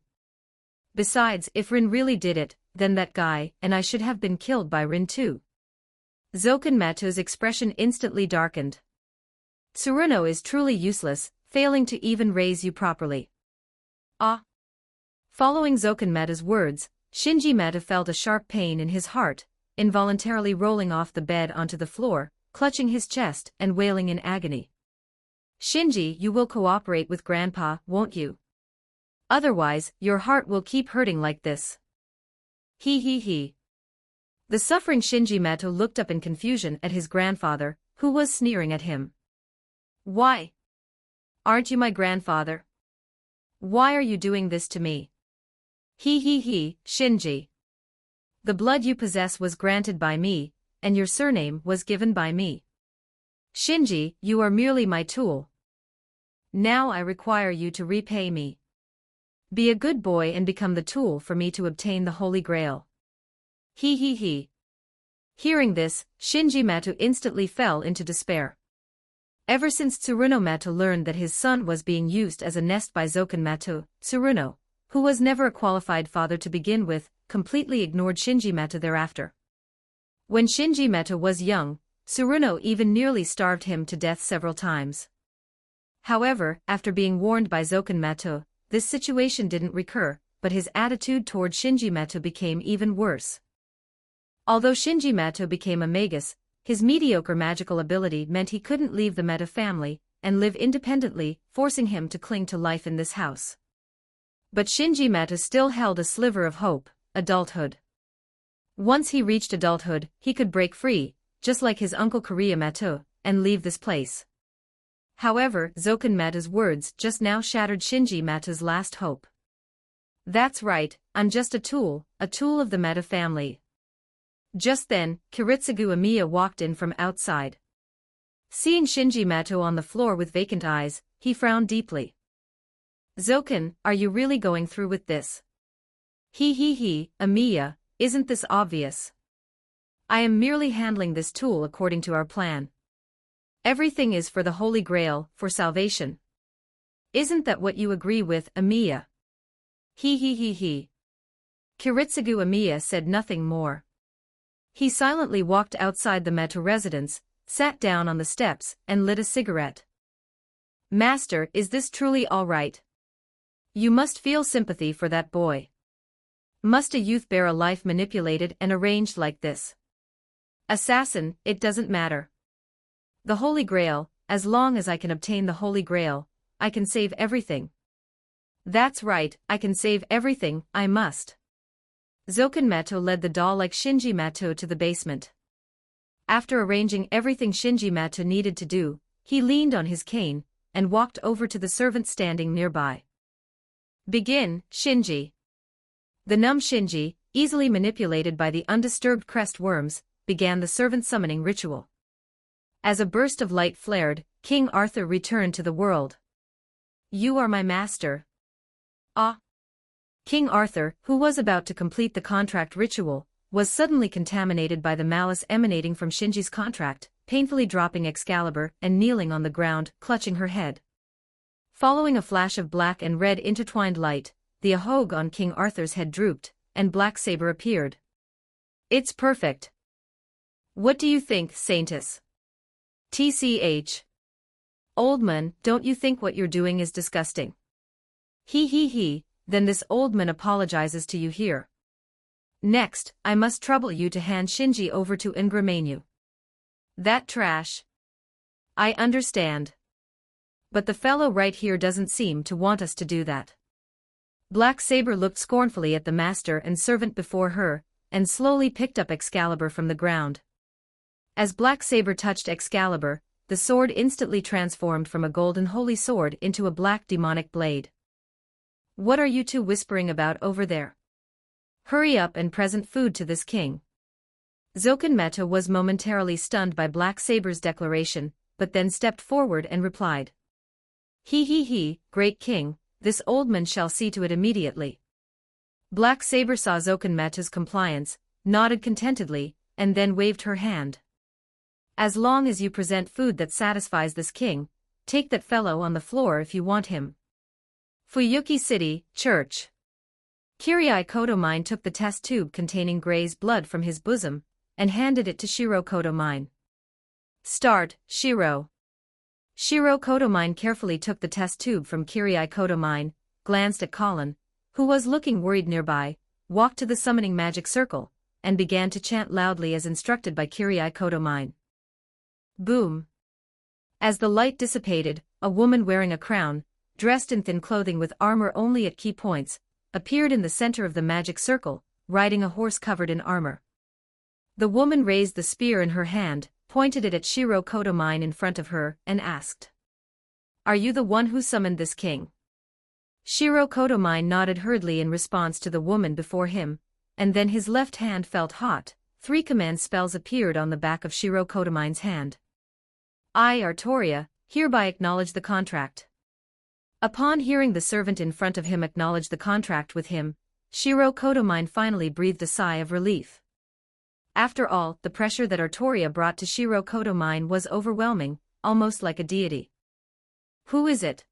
Besides, if Rin really did it, then that guy and I should have been killed by Rin too. Zoken Mato's expression instantly darkened. Tsuruno is truly useless, failing to even raise you properly. Ah. Following Zoken Mato's words, Shinji Mato felt a sharp pain in his heart, involuntarily rolling off the bed onto the floor, clutching his chest and wailing in agony. Shinji, you will cooperate with Grandpa, won't you? Otherwise, your heart will keep hurting like this. He. The suffering Shinji Mato looked up in confusion at his grandfather, who was sneering at him. Why? Aren't you my grandfather? Why are you doing this to me? He, Shinji. The blood you possess was granted by me, and your surname was given by me. Shinji, you are merely my tool. Now I require you to repay me. Be a good boy and become the tool for me to obtain the Holy Grail. He. Hearing this, Shinji Mato instantly fell into despair. Ever since Tsuruno Mato learned that his son was being used as a nest by Zoken Mato, Tsuruno, who was never a qualified father to begin with, completely ignored Shinji Mato thereafter. When Shinji Mato was young, Tsuruno even nearly starved him to death several times. However, after being warned by Zoken Mato, this situation didn't recur, but his attitude toward Shinji Mato became even worse. Although Shinji Mato became a magus, his mediocre magical ability meant he couldn't leave the Meta family and live independently, forcing him to cling to life in this house. But Shinji Mato still held a sliver of hope: adulthood. Once he reached adulthood, he could break free, just like his uncle Korea Mato, and leave this place. However, Zoken Mato's words just now shattered Shinji Mato's last hope. That's right, I'm just a tool of the Meta family. Just then, Kiritsugu Amiya walked in from outside. Seeing Shinji Mato on the floor with vacant eyes, he frowned deeply. Zoken, are you really going through with this? He, Amiya, isn't this obvious? I am merely handling this tool according to our plan. Everything is for the Holy Grail, for salvation. Isn't that what you agree with, Amiya? He. Kiritsugu Amiya said nothing more. He silently walked outside the Meta residence, sat down on the steps, and lit a cigarette. Master, is this truly all right? You must feel sympathy for that boy. Must a youth bear a life manipulated and arranged like this? Assassin, it doesn't matter. The Holy Grail, as long as I can obtain the Holy Grail, I can save everything. That's right, I can save everything, I must. Zoken Mato led the doll-like Shinji Mato to the basement. After arranging everything Shinji Mato needed to do, he leaned on his cane and walked over to the servant standing nearby. Begin, Shinji. The numb Shinji, easily manipulated by the undisturbed crest worms, began the servant summoning ritual. As a burst of light flared, King Arthur returned to the world. You are my master. Ah! King Arthur, who was about to complete the contract ritual, was suddenly contaminated by the malice emanating from Shinji's contract, painfully dropping Excalibur and kneeling on the ground, clutching her head. Following a flash of black and red intertwined light, the ahogue on King Arthur's head drooped, and Black Saber appeared. It's perfect. What do you think, Saintess? TCH. Old man, don't you think what you're doing is disgusting? He. Then this old man apologizes to you here. Next, I must trouble you to hand Shinji over to Ingramenu. That trash. I understand. But the fellow right here doesn't seem to want us to do that. Black Saber looked scornfully at the master and servant before her, and slowly picked up Excalibur from the ground. As Black Saber touched Excalibur, the sword instantly transformed from a golden holy sword into a black demonic blade. What are you two whispering about over there? Hurry up and present food to this king. Zoken Mato was momentarily stunned by Black Saber's declaration, but then stepped forward and replied. He, great king, this old man shall see to it immediately. Black Saber saw Zoken Mato's compliance, nodded contentedly, and then waved her hand. As long as you present food that satisfies this king, take that fellow on the floor if you want him. Fuyuki City, Church. Kirai Kotomine took the test tube containing Gray's blood from his bosom, and handed it to Shiro Kotomine. Start, Shiro. Shiro Kotomine carefully took the test tube from Kirai Kotomine, glanced at Colin, who was looking worried nearby, walked to the summoning magic circle, and began to chant loudly as instructed by Kirai Kotomine. Boom. As the light dissipated, a woman wearing a crown, dressed in thin clothing with armor only at key points, appeared in the center of the magic circle, riding a horse covered in armor. The woman raised the spear in her hand, pointed it at Shiro Kotomine in front of her, and asked. Are you the one who summoned this king? Shiro Kotomine nodded hurriedly in response to the woman before him, and then his left hand felt hot. 3 command spells appeared on the back of Shiro Kotomine's hand. I, Artoria, hereby acknowledge the contract. Upon hearing the servant in front of him acknowledge the contract with him, Shiro Kotomine finally breathed a sigh of relief. After all, the pressure that Artoria brought to Shiro Kotomine was overwhelming, almost like a deity. Who is it?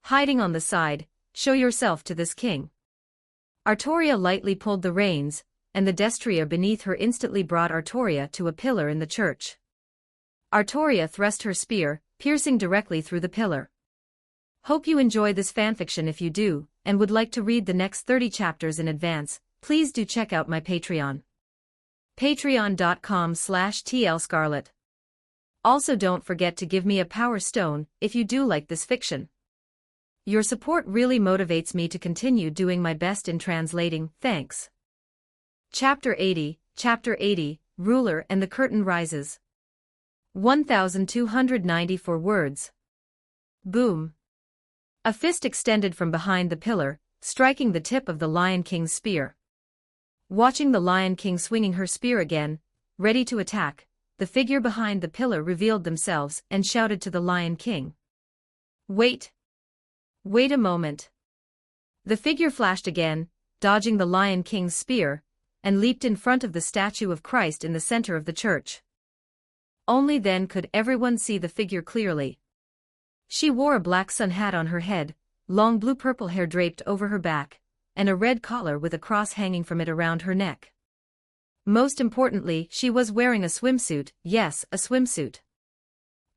Hiding on the side, show yourself to this king. Artoria lightly pulled the reins, and the destrier beneath her instantly brought Artoria to a pillar in the church. Artoria thrust her spear, piercing directly through the pillar. Hope you enjoy this fanfiction. If you do, and would like to read the next 30 chapters in advance, please do check out my Patreon. Patreon.com/tlscarlet. Also don't forget to give me a power stone if you do like this fiction. Your support really motivates me to continue doing my best in translating, thanks. Chapter 80, Ruler and the Curtain Rises. 1294 words. Boom. A fist extended from behind the pillar, striking the tip of the Lion King's spear. Watching the Lion King swinging her spear again, ready to attack, the figure behind the pillar revealed themselves and shouted to the Lion King. Wait. Wait a moment. The figure flashed again, dodging the Lion King's spear, and leaped in front of the statue of Christ in the center of the church. Only then could everyone see the figure clearly. She wore a black sun hat on her head, long blue-purple hair draped over her back, and a red collar with a cross hanging from it around her neck. Most importantly, she was wearing a swimsuit, yes, a swimsuit.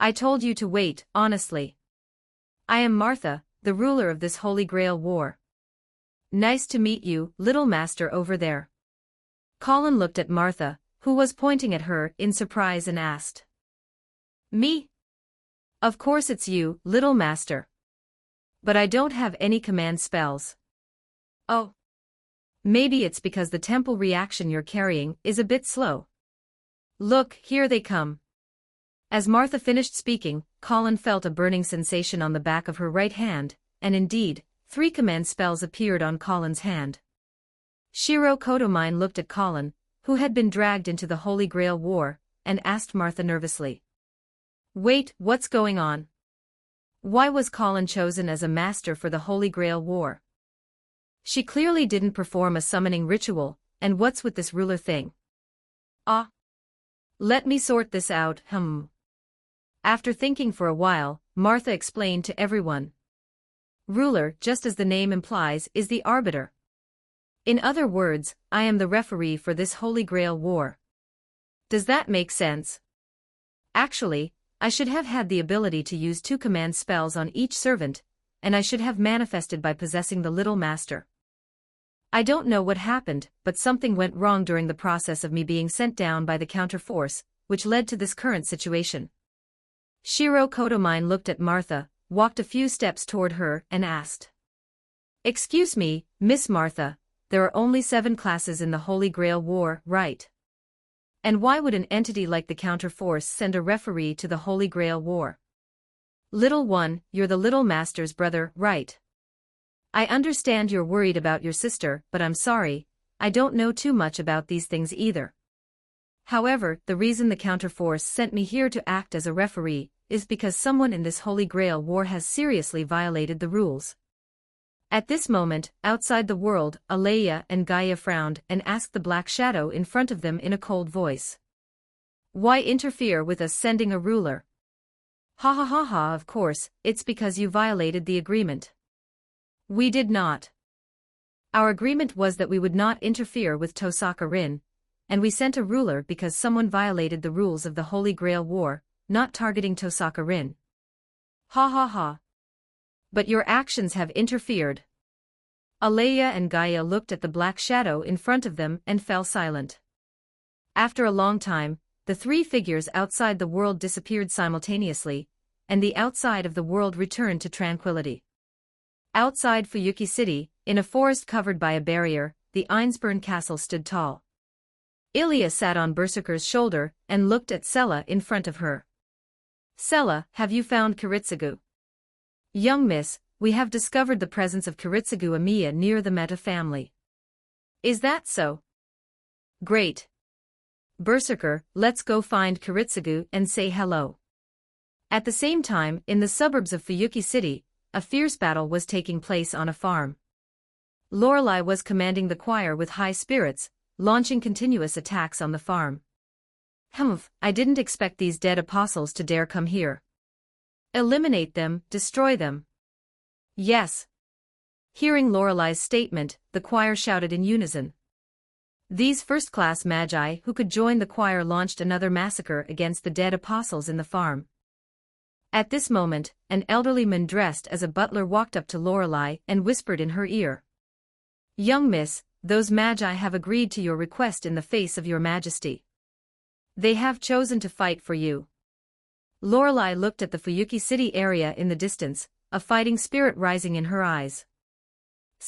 I told you to wait, honestly. I am Martha, the ruler of this Holy Grail war. Nice to meet you, little master over there. Colin looked at Martha, who was pointing at her in surprise and asked. Me? Of course it's you, little master. But I don't have any command spells. Oh. Maybe it's because the temple reaction you're carrying is a bit slow. Look, here they come. As Martha finished speaking, Colin felt a burning sensation on the back of her right hand, and indeed, 3 command spells appeared on Colin's hand. Shiro Kotomine looked at Colin, who had been dragged into the Holy Grail war, and asked Martha nervously. Wait, what's going on? Why was Colin chosen as a master for the Holy Grail war? She clearly didn't perform a summoning ritual, and what's with this ruler thing? Ah. Let me sort this out, After thinking for a while, Martha explained to everyone. Ruler, just as the name implies, is the arbiter. In other words, I am the referee for this Holy Grail war. Does that make sense? Actually, I should have had the ability to use 2 command spells on each servant, and I should have manifested by possessing the little master. I don't know what happened, but something went wrong during the process of me being sent down by the counterforce, which led to this current situation. Shiro Kotomine looked at Martha, walked a few steps toward her, and asked. Excuse me, Miss Martha, there are only 7 classes in the Holy Grail war, right? And why would an entity like the counterforce send a referee to the Holy Grail war? Little one, you're the little master's brother, right? I understand you're worried about your sister, but I'm sorry, I don't know too much about these things either. However, the reason the counterforce sent me here to act as a referee is because someone in this Holy Grail war has seriously violated the rules. At this moment, outside the world, Alea and Gaia frowned and asked the black shadow in front of them in a cold voice. Why interfere with us sending a ruler? Ha ha ha ha, of course, it's because you violated the agreement. We did not. Our agreement was that we would not interfere with Tohsaka Rin, and we sent a ruler because someone violated the rules of the Holy Grail war, not targeting Tohsaka Rin. Ha ha ha. But your actions have interfered. Alea and Gaia looked at the black shadow in front of them and fell silent. After a long time, the 3 figures outside the world disappeared simultaneously, and the outside of the world returned to tranquility. Outside Fuyuki City, in a forest covered by a barrier, the Einsburn castle stood tall. Ilya sat on Berserker's shoulder and looked at Sella in front of her. Sella, have you found Kiritsugu? Young miss, we have discovered the presence of Kiritsugu Amiya near the Meta family. Is that so? Great. Berserker, let's go find Kiritsugu and say hello. At the same time, in the suburbs of Fuyuki City, a fierce battle was taking place on a farm. Lorelei was commanding the choir with high spirits, launching continuous attacks on the farm. I didn't expect these dead apostles to dare come here. Eliminate them, destroy them. Yes. Hearing Lorelei's statement, the choir shouted in unison. These first-class magi who could join the choir launched another massacre against the dead apostles in the farm. At this moment, an elderly man dressed as a butler walked up to Lorelei and whispered in her ear. Young miss, those magi have agreed to your request in the face of your majesty. They have chosen to fight for you. Lorelei looked at the Fuyuki City area in the distance, a fighting spirit rising in her eyes.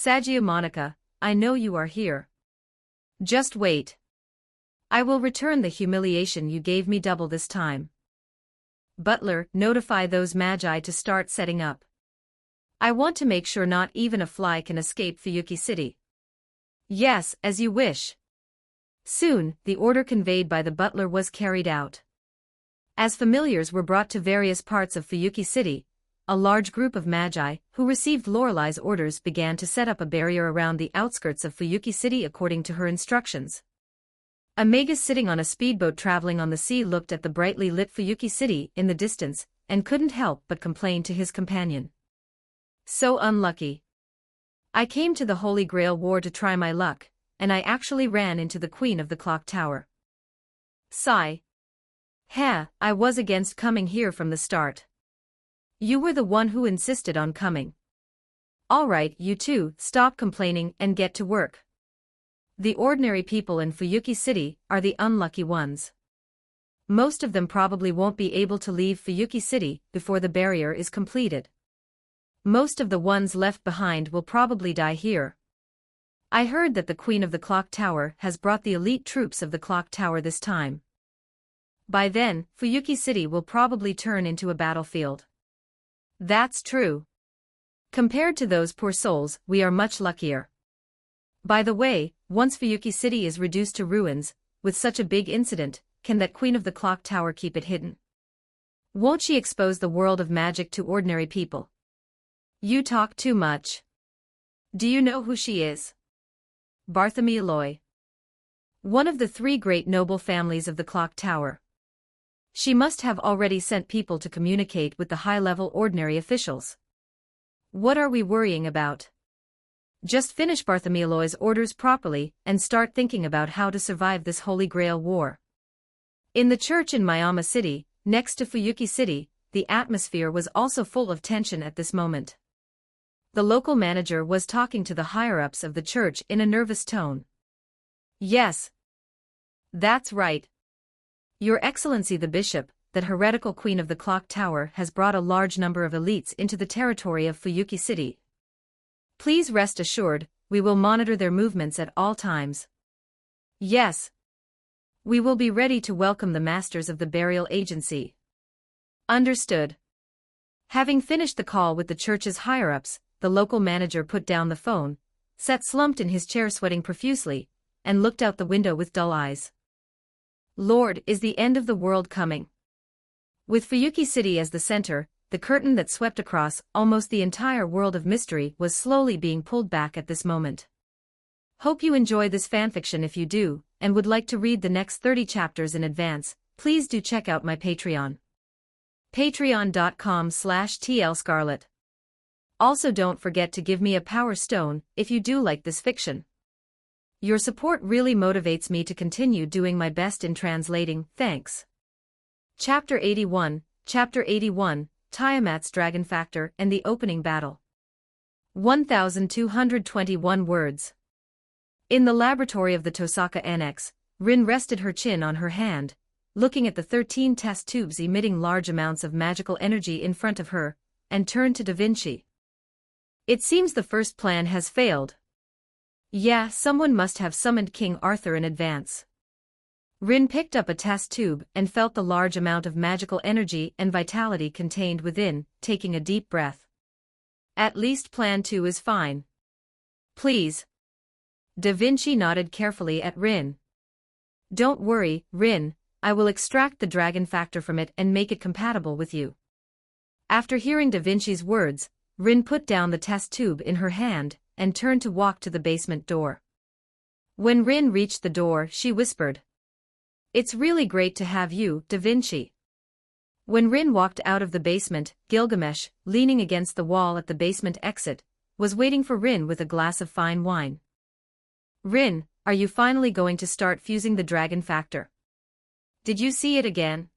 Monica, I know you are here. Just wait. I will return the humiliation you gave me double this time. Butler, notify those magi to start setting up. I want to make sure not even a fly can escape Fuyuki City. Yes, as you wish. Soon, the order conveyed by the butler was carried out. As familiars were brought to various parts of Fuyuki City, a large group of magi, who received Lorelei's orders, began to set up a barrier around the outskirts of Fuyuki City according to her instructions. A magus sitting on a speedboat traveling on the sea looked at the brightly lit Fuyuki City in the distance, and couldn't help but complain to his companion. So unlucky. I came to the Holy Grail War to try my luck, and I actually ran into the Queen of the Clock Tower. Sigh. I was against coming here from the start. You were the one who insisted on coming. All right, you two, stop complaining and get to work. The ordinary people in Fuyuki City are the unlucky ones. Most of them probably won't be able to leave Fuyuki City before the barrier is completed. Most of the ones left behind will probably die here. I heard that the Queen of the Clock Tower has brought the elite troops of the Clock Tower this time. By then, Fuyuki City will probably turn into a battlefield. That's true. Compared to those poor souls, we are much luckier. By the way, once Fuyuki City is reduced to ruins, with such a big incident, can that Queen of the Clock Tower keep it hidden? Won't she expose the world of magic to ordinary people? You talk too much. Do you know who she is? Bartholomew Loy. One of the 3 great noble families of the Clock Tower. She must have already sent people to communicate with the high-level ordinary officials. What are we worrying about? Just finish Bartholomew Loy's orders properly and start thinking about how to survive this Holy Grail War. In the church in Miyama City, next to Fuyuki City, the atmosphere was also full of tension at this moment. The local manager was talking to the higher-ups of the church in a nervous tone. Yes. That's right. Your Excellency the Bishop, that heretical Queen of the Clock Tower has brought a large number of elites into the territory of Fuyuki City. Please rest assured, we will monitor their movements at all times. Yes. We will be ready to welcome the masters of the burial agency. Understood. Having finished the call with the church's higher-ups, the local manager put down the phone, sat slumped in his chair sweating profusely, and looked out the window with dull eyes. Lord, is the end of the world coming? With Fuyuki City as the center, the curtain that swept across almost the entire world of mystery was slowly being pulled back at this moment. Hope you enjoy this fanfiction. If you do, and would like to read the next 30 chapters in advance, please do check out my Patreon. Patreon.com/tlscarlet. Also don't forget to give me a power stone if you do like this fiction. Your support really motivates me to continue doing my best in translating. Thanks. Chapter 81, Tiamat's Dragon Factor and the Opening Battle. 1,221 words. In the laboratory of the Tohsaka Annex, Rin rested her chin on her hand, looking at the 13 test tubes emitting large amounts of magical energy in front of her, and turned to Da Vinci. It seems the first plan has failed. Yeah, someone must have summoned King Arthur in advance. Rin picked up a test tube and felt the large amount of magical energy and vitality contained within, taking a deep breath. At least plan 2 is fine. Please. Da Vinci nodded carefully at Rin. Don't worry, Rin, I will extract the dragon factor from it and make it compatible with you. After hearing Da Vinci's words, Rin put down the test tube in her hand and turned to walk to the basement door. When Rin reached the door, she whispered, "It's really great to have you, Da Vinci." When Rin walked out of the basement, Gilgamesh, leaning against the wall at the basement exit, was waiting for Rin with a glass of fine wine. Rin, are you finally going to start fusing the dragon factor? Did you see it again?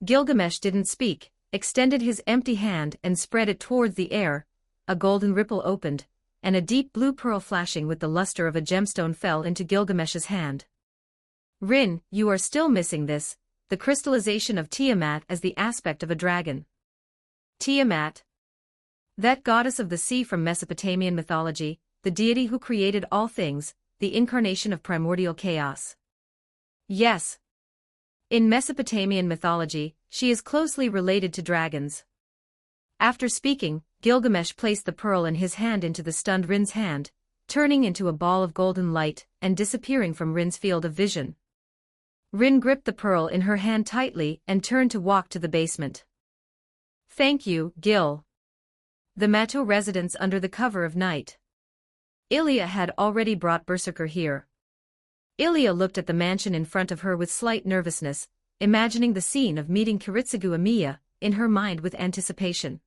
Gilgamesh didn't speak, extended his empty hand and spread it towards the air. A golden ripple opened, and a deep blue pearl flashing with the luster of a gemstone fell into Gilgamesh's hand. Rin, you are still missing this, the crystallization of Tiamat as the aspect of a dragon. Tiamat. That goddess of the sea from Mesopotamian mythology, the deity who created all things, the incarnation of primordial chaos. Yes. In Mesopotamian mythology, she is closely related to dragons. After speaking, Gilgamesh placed the pearl in his hand into the stunned Rin's hand, turning into a ball of golden light and disappearing from Rin's field of vision. Rin gripped the pearl in her hand tightly and turned to walk to the basement. Thank you, Gil. The Mato residence under the cover of night. Ilya had already brought Berserker here. Ilya looked at the mansion in front of her with slight nervousness, imagining the scene of meeting Kiritsugu Amiya, in her mind with anticipation.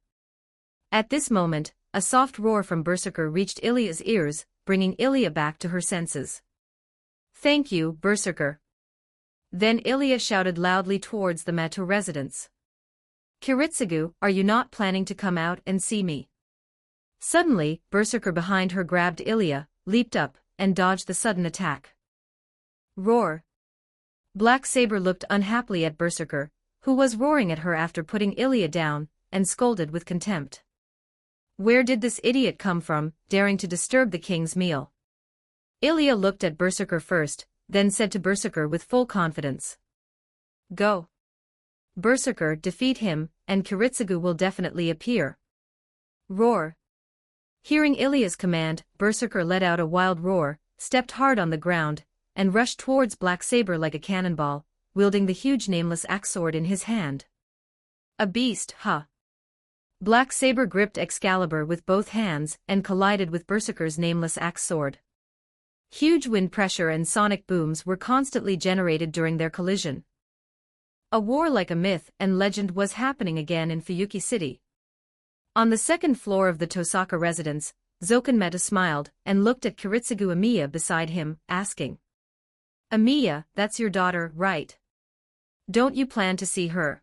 At this moment, a soft roar from Berserker reached Ilya's ears, bringing Ilya back to her senses. Thank you, Berserker. Then Ilya shouted loudly towards the Mato residence. Kiritsugu, are you not planning to come out and see me? Suddenly, Berserker behind her grabbed Ilya, leaped up, and dodged the sudden attack. Roar. Black Saber looked unhappily at Berserker, who was roaring at her after putting Ilya down, and scolded with contempt. Where did this idiot come from, daring to disturb the king's meal? Ilya looked at Berserker first, then said to Berserker with full confidence. Go. Berserker, defeat him, and Kiritsugu will definitely appear. Roar. Hearing Ilya's command, Berserker let out a wild roar, stepped hard on the ground, and rushed towards Black Saber like a cannonball, wielding the huge nameless axe sword in his hand. A beast, huh? Black Saber gripped Excalibur with both hands and collided with Berserker's nameless axe sword. Huge wind pressure and sonic booms were constantly generated during their collision. A war like a myth and legend was happening again in Fuyuki City. On the second floor of the Tohsaka residence, Zokenmeta smiled and looked at Kiritsugu Amiya beside him, asking. Amiya, that's your daughter, right? Don't you plan to see her?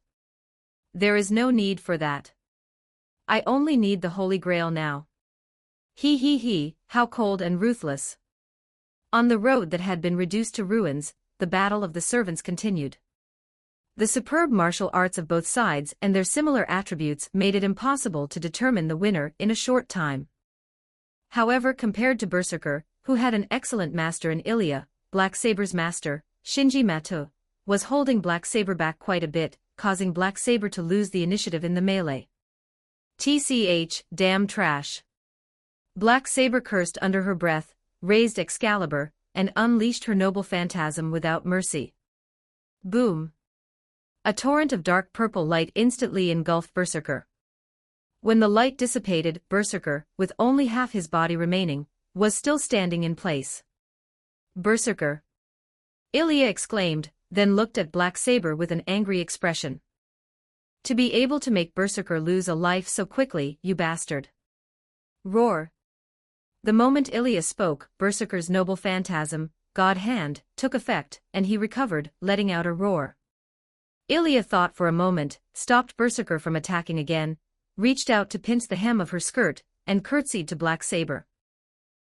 There is no need for that. I only need the Holy Grail now. He, how cold and ruthless. On the road that had been reduced to ruins, the battle of the servants continued. The superb martial arts of both sides and their similar attributes made it impossible to determine the winner in a short time. However, compared to Berserker, who had an excellent master in Ilya, Black Saber's master, Shinji Mato, was holding Black Saber back quite a bit, causing Black Saber to lose the initiative in the melee. TCH, damn trash. Black Saber cursed under her breath, raised Excalibur, and unleashed her noble phantasm without mercy. Boom. A torrent of dark purple light instantly engulfed Berserker. When the light dissipated, Berserker, with only half his body remaining, was still standing in place. Berserker! Ilya exclaimed, then looked at Black Saber with an angry expression. To be able to make Berserker lose a life so quickly, you bastard! Roar! The moment Ilya spoke, Berserker's noble phantasm, God Hand, took effect, and he recovered, letting out a roar. Ilya thought for a moment, stopped Berserker from attacking again, reached out to pinch the hem of her skirt, and curtsied to Black Saber.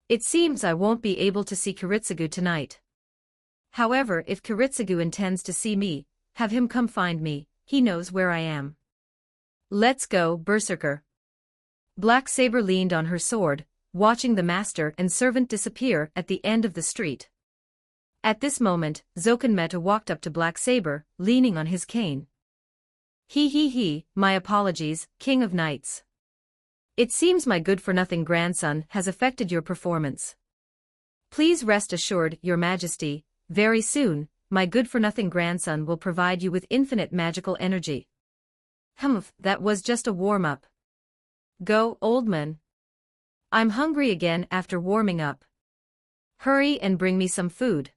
It seems I won't be able to see Kiritsugu tonight. However, if Kiritsugu intends to see me, have him come find me, he knows where I am. Let's go, Berserker. Black Saber leaned on her sword, watching the master and servant disappear at the end of the street. At this moment, Zokenmeta walked up to Black Saber, leaning on his cane. My apologies, King of Knights. It seems my good-for-nothing grandson has affected your performance. Please rest assured, Your Majesty, very soon, my good-for-nothing grandson will provide you with infinite magical energy. That was just a warm-up. Go, old man. I'm hungry again after warming up. Hurry and bring me some food.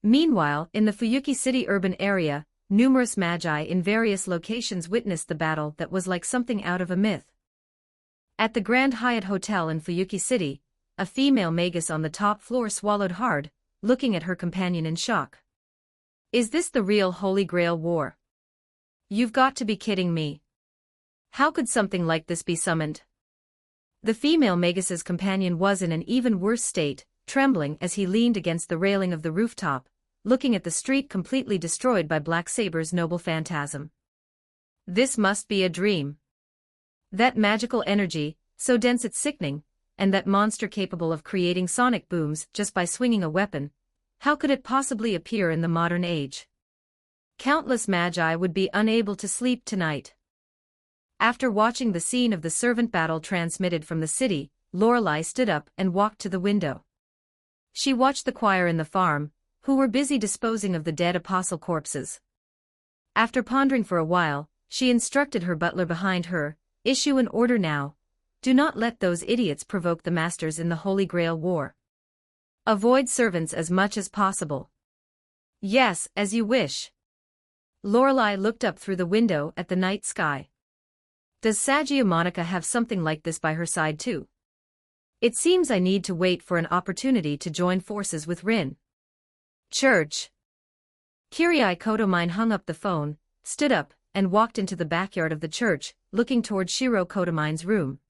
Meanwhile, in the Fuyuki City urban area, numerous magi in various locations witnessed the battle that was like something out of a myth. At the Grand Hyatt Hotel in Fuyuki City, a female magus on the top floor swallowed hard, looking at her companion in shock. Is this the real Holy Grail war? You've got to be kidding me. How could something like this be summoned? The female Magus's companion was in an even worse state, trembling as he leaned against the railing of the rooftop, looking at the street completely destroyed by Black Saber's noble phantasm. This must be a dream. That magical energy, so dense it's sickening, and that monster capable of creating sonic booms just by swinging a weapon, how could it possibly appear in the modern age? Countless magi would be unable to sleep tonight. After watching the scene of the servant battle transmitted from the city, Lorelei stood up and walked to the window. She watched the choir in the farm, who were busy disposing of the dead apostle corpses. After pondering for a while, she instructed her butler behind her, "Issue an order now. Do not let those idiots provoke the masters in the Holy Grail War. Avoid servants as much as possible." "Yes, as you wish." Lorelei looked up through the window at the night sky. Does Saggiamonica have something like this by her side too? It seems I need to wait for an opportunity to join forces with Rin. Church. Kirai Kotomine hung up the phone, stood up, and walked into the backyard of the church, looking toward Shiro Kotomine's room.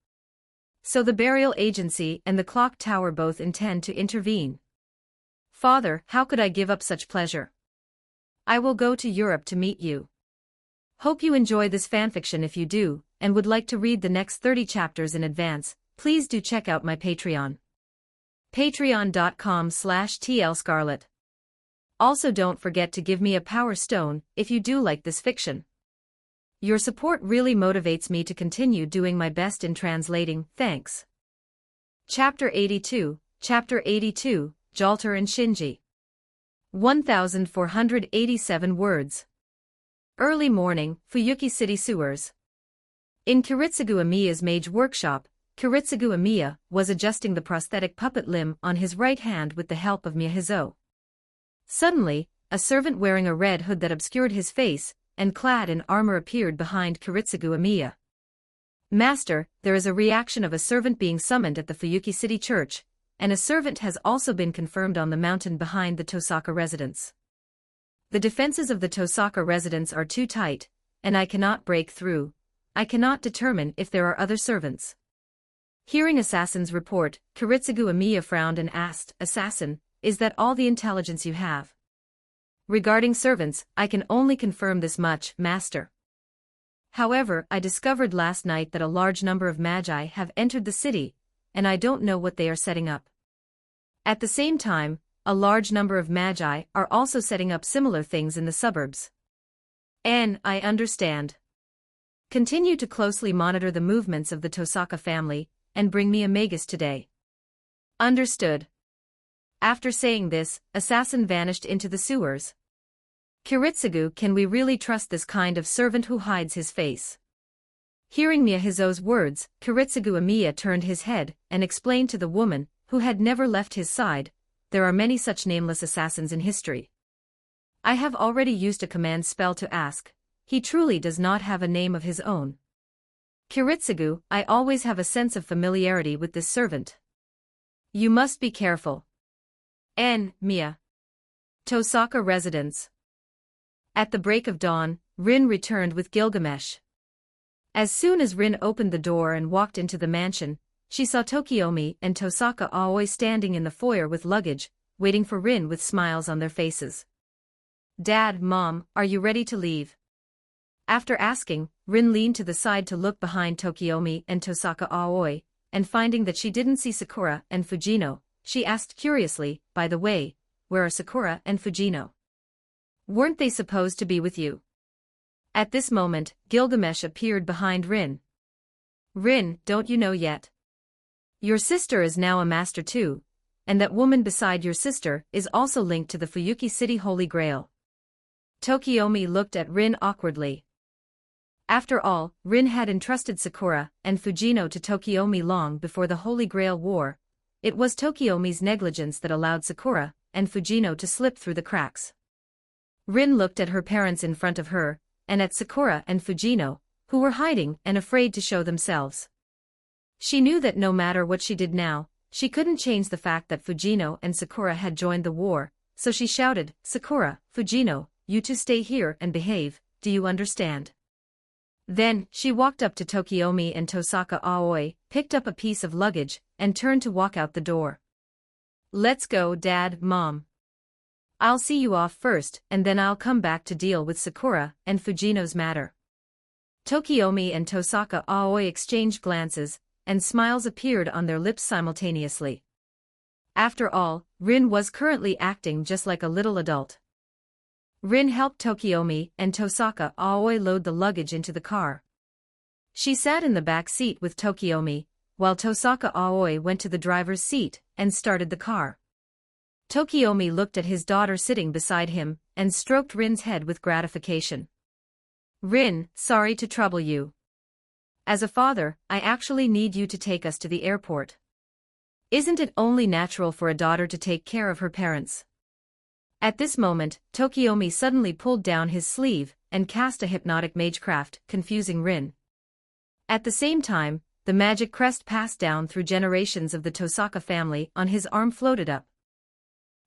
So the burial agency and the clock tower both intend to intervene. Father, how could I give up such pleasure? I will go to Europe to meet you. Hope you enjoy this fanfiction. If you do, and would like to read the next 30 chapters in advance, please do check out my Patreon. Patreon.com/tlscarlet. Also don't forget to give me a power stone if you do like this fiction. Your support really motivates me to continue doing my best in translating. Thanks. Chapter 82, Jalter and Shinji. 1,487 words. Early morning, Fuyuki City sewers. In Kiritsugu Amiya's mage workshop, Kiritsugu Amiya was adjusting the prosthetic puppet limb on his right hand with the help of Miyahizo. Suddenly, a servant wearing a red hood that obscured his face, and clad in armor appeared behind Kiritsugu Amiya. "Master, there is a reaction of a servant being summoned at the Fuyuki City Church, and a servant has also been confirmed on the mountain behind the Tohsaka residence. The defenses of the Tohsaka residence are too tight, and I cannot break through. I cannot determine if there are other servants." Hearing Assassin's report, Kiritsugu Amiya frowned and asked, "Assassin, is that all the intelligence you have?" "Regarding servants, I can only confirm this much, Master. However, I discovered last night that a large number of magi have entered the city, and I don't know what they are setting up. At the same time, a large number of magi are also setting up similar things in the suburbs." I understand. Continue to closely monitor the movements of the Tohsaka family, and bring me a magus today. Understood. After saying this, Assassin vanished into the sewers. Kiritsugu, can we really trust this kind of servant who hides his face? Hearing Miyahizo's words, Kiritsugu Amiya turned his head, and explained to the woman, who had never left his side, there are many such nameless assassins in history. I have already used a command spell to ask. He truly does not have a name of his own. Kiritsugu, I always have a sense of familiarity with this servant. You must be careful. Miya. Tohsaka residence. At the break of dawn, Rin returned with Gilgamesh. As soon as Rin opened the door and walked into the mansion, she saw Tokiomi and Tohsaka Aoi standing in the foyer with luggage, waiting for Rin with smiles on their faces. "Dad, Mom, are you ready to leave?" After asking, Rin leaned to the side to look behind Tokiomi and Tohsaka Aoi, and finding that she didn't see Sakura and Fujino, she asked curiously, "By the way, where are Sakura and Fujino? Weren't they supposed to be with you?" At this moment, Gilgamesh appeared behind Rin. "Rin, don't you know yet? Your sister is now a master too, and that woman beside your sister is also linked to the Fuyuki City Holy Grail." Tokiomi looked at Rin awkwardly. After all, Rin had entrusted Sakura and Fujino to Tokiomi long before the Holy Grail War. It was Tokiomi's negligence that allowed Sakura and Fujino to slip through the cracks. Rin looked at her parents in front of her, and at Sakura and Fujino, who were hiding and afraid to show themselves. She knew that no matter what she did now, she couldn't change the fact that Fujino and Sakura had joined the war, so she shouted, "Sakura, Fujino, you two stay here and behave, do you understand?" Then, she walked up to Tokiomi and Tohsaka Aoi, picked up a piece of luggage, and turned to walk out the door. "Let's go, Dad, Mom. I'll see you off first, and then I'll come back to deal with Sakura and Fujino's matter." Tokiomi and Tohsaka Aoi exchanged glances, and smiles appeared on their lips simultaneously. After all, Rin was currently acting just like a little adult. Rin helped Tokiomi and Tohsaka Aoi load the luggage into the car. She sat in the back seat with Tokiomi, while Tohsaka Aoi went to the driver's seat and started the car. Tokiomi looked at his daughter sitting beside him and stroked Rin's head with gratification. "Rin, sorry to trouble you. As a father, I actually need you to take us to the airport. Isn't it only natural for a daughter to take care of her parents?" At this moment, Tokiomi suddenly pulled down his sleeve and cast a hypnotic magecraft, confusing Rin. At the same time, the magic crest passed down through generations of the Tohsaka family on his arm floated up.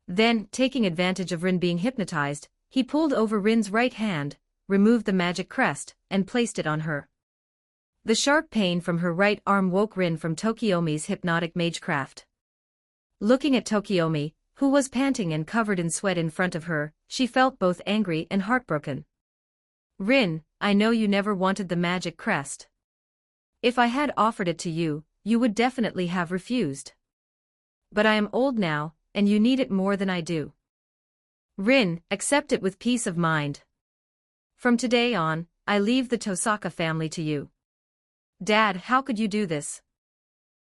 Then, taking advantage of Rin being hypnotized, he pulled over Rin's right hand, removed the magic crest, and placed it on her. The sharp pain from her right arm woke Rin from Tokiomi's hypnotic magecraft. Looking at Tokiomi, who was panting and covered in sweat in front of her, she felt both angry and heartbroken. "Rin, I know you never wanted the magic crest. If I had offered it to you, you would definitely have refused. But I am old now, and you need it more than I do. Rin, accept it with peace of mind. From today on, I leave the Tohsaka family to you." "Dad, how could you do this?"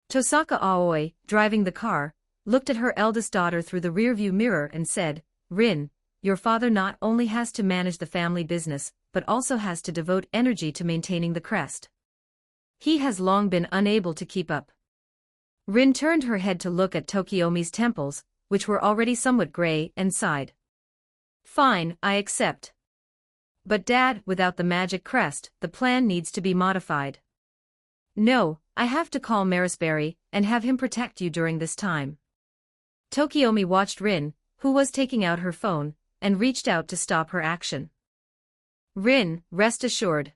Tohsaka Aoi, driving the car, looked at her eldest daughter through the rearview mirror and said, "Rin, your father not only has to manage the family business, but also has to devote energy to maintaining the crest. He has long been unable to keep up." Rin turned her head to look at Tokiomi's temples, which were already somewhat gray, and sighed. "Fine, I accept. But Dad, without the magic crest, the plan needs to be modified." "No, I have to call Marisberry and have him protect you during this time." Tokiomi watched Rin, who was taking out her phone, and reached out to stop her action. "Rin, rest assured.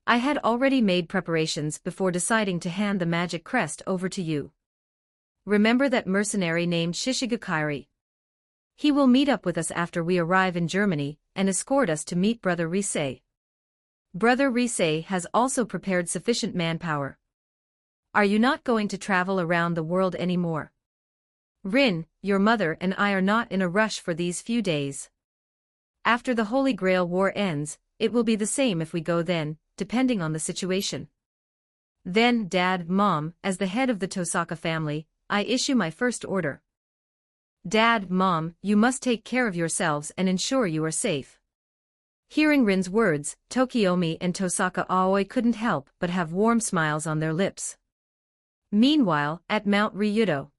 I had already made preparations before deciding to hand the magic crest over to you. Remember that mercenary named Shishigakairi? He will meet up with us after we arrive in Germany and escort us to meet Brother Risei. Brother Risei has also prepared sufficient manpower. Are you not going to travel around the world anymore? Rin, your mother and I are not in a rush for these few days. After the Holy Grail War ends, it will be the same if we go then, depending on the situation. Then, Dad, Mom, as the head of the Tohsaka family, I issue my first order. Dad, Mom, you must take care of yourselves and ensure you are safe." Hearing Rin's words, Tokiomi and Tohsaka Aoi couldn't help but have warm smiles on their lips. Meanwhile, at Mount Ryudo,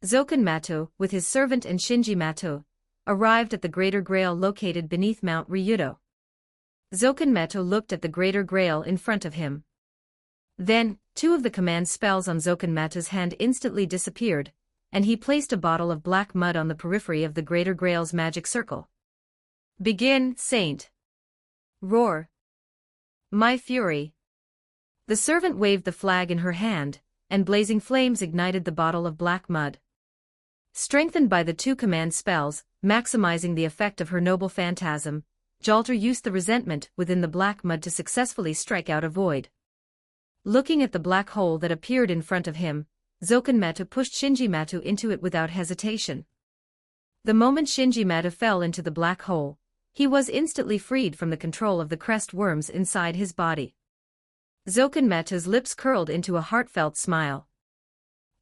Zoken Mato, with his servant and Shinji Mato, arrived at the Greater Grail located beneath Mount Ryudo. Zoken Mato looked at the Greater Grail in front of him. Then, two of the command spells on Zoken Mato's hand instantly disappeared, and he placed a bottle of black mud on the periphery of the Greater Grail's magic circle. "Begin, Saint. Roar. My fury." The servant waved the flag in her hand, and blazing flames ignited the bottle of black mud. Strengthened by the two command spells, maximizing the effect of her noble phantasm, Jalter used the resentment within the black mud to successfully strike out a void. Looking at the black hole that appeared in front of him, Zoken Mato pushed Shinji Mato into it without hesitation. The moment Shinji Mato fell into the black hole, he was instantly freed from the control of the crest worms inside his body. Zoken Mato's lips curled into a heartfelt smile.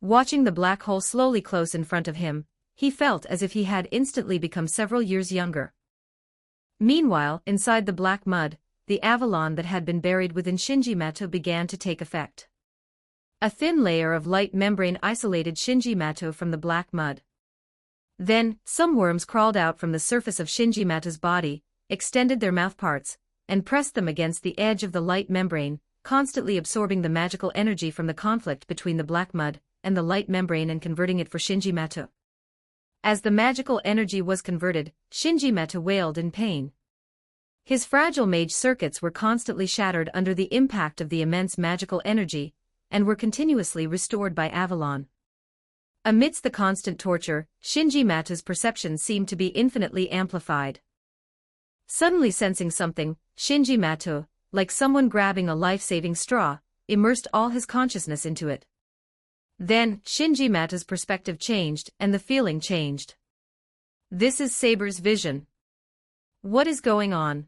Watching the black hole slowly close in front of him, he felt as if he had instantly become several years younger. Meanwhile, inside the black mud, the Avalon that had been buried within Shinji Mato began to take effect. A thin layer of light membrane isolated Shinji Mato from the black mud. Then, some worms crawled out from the surface of Shinji Mato's body, extended their mouthparts, and pressed them against the edge of the light membrane, constantly absorbing the magical energy from the conflict between the black mud and the light membrane and converting it for Shinji Mato. As the magical energy was converted, Shinji Mato wailed in pain. His fragile mage circuits were constantly shattered under the impact of the immense magical energy, and were continuously restored by Avalon. Amidst the constant torture, Shinji Mata's perception seemed to be infinitely amplified. Suddenly sensing something, Shinji Mata, like someone grabbing a life-saving straw, immersed all his consciousness into it. Then, Shinji Mata's perspective changed and the feeling changed. This is Saber's vision. What is going on?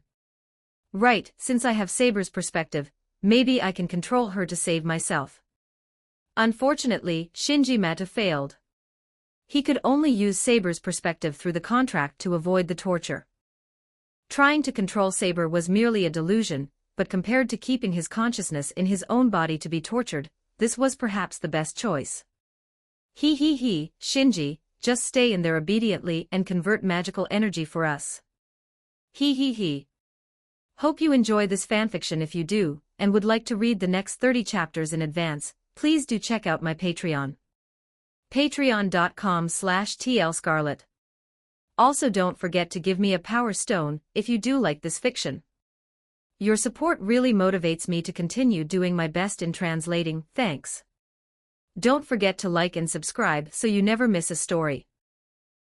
Right, since I have Saber's perspective, maybe I can control her to save myself. Unfortunately, Shinji Mata failed. He could only use Saber's perspective through the contract to avoid the torture. Trying to control Saber was merely a delusion, but compared to keeping his consciousness in his own body to be tortured, this was perhaps the best choice. Shinji, just stay in there obediently and convert magical energy for us. Hope you enjoy this fanfiction. If you do, and would like to read the next 30 chapters in advance, please do check out my Patreon. Patreon.com/tlscarlet. Also don't forget to give me a power stone if you do like this fiction. Your support really motivates me to continue doing my best in translating. Thanks. Don't forget to like and subscribe so you never miss a story.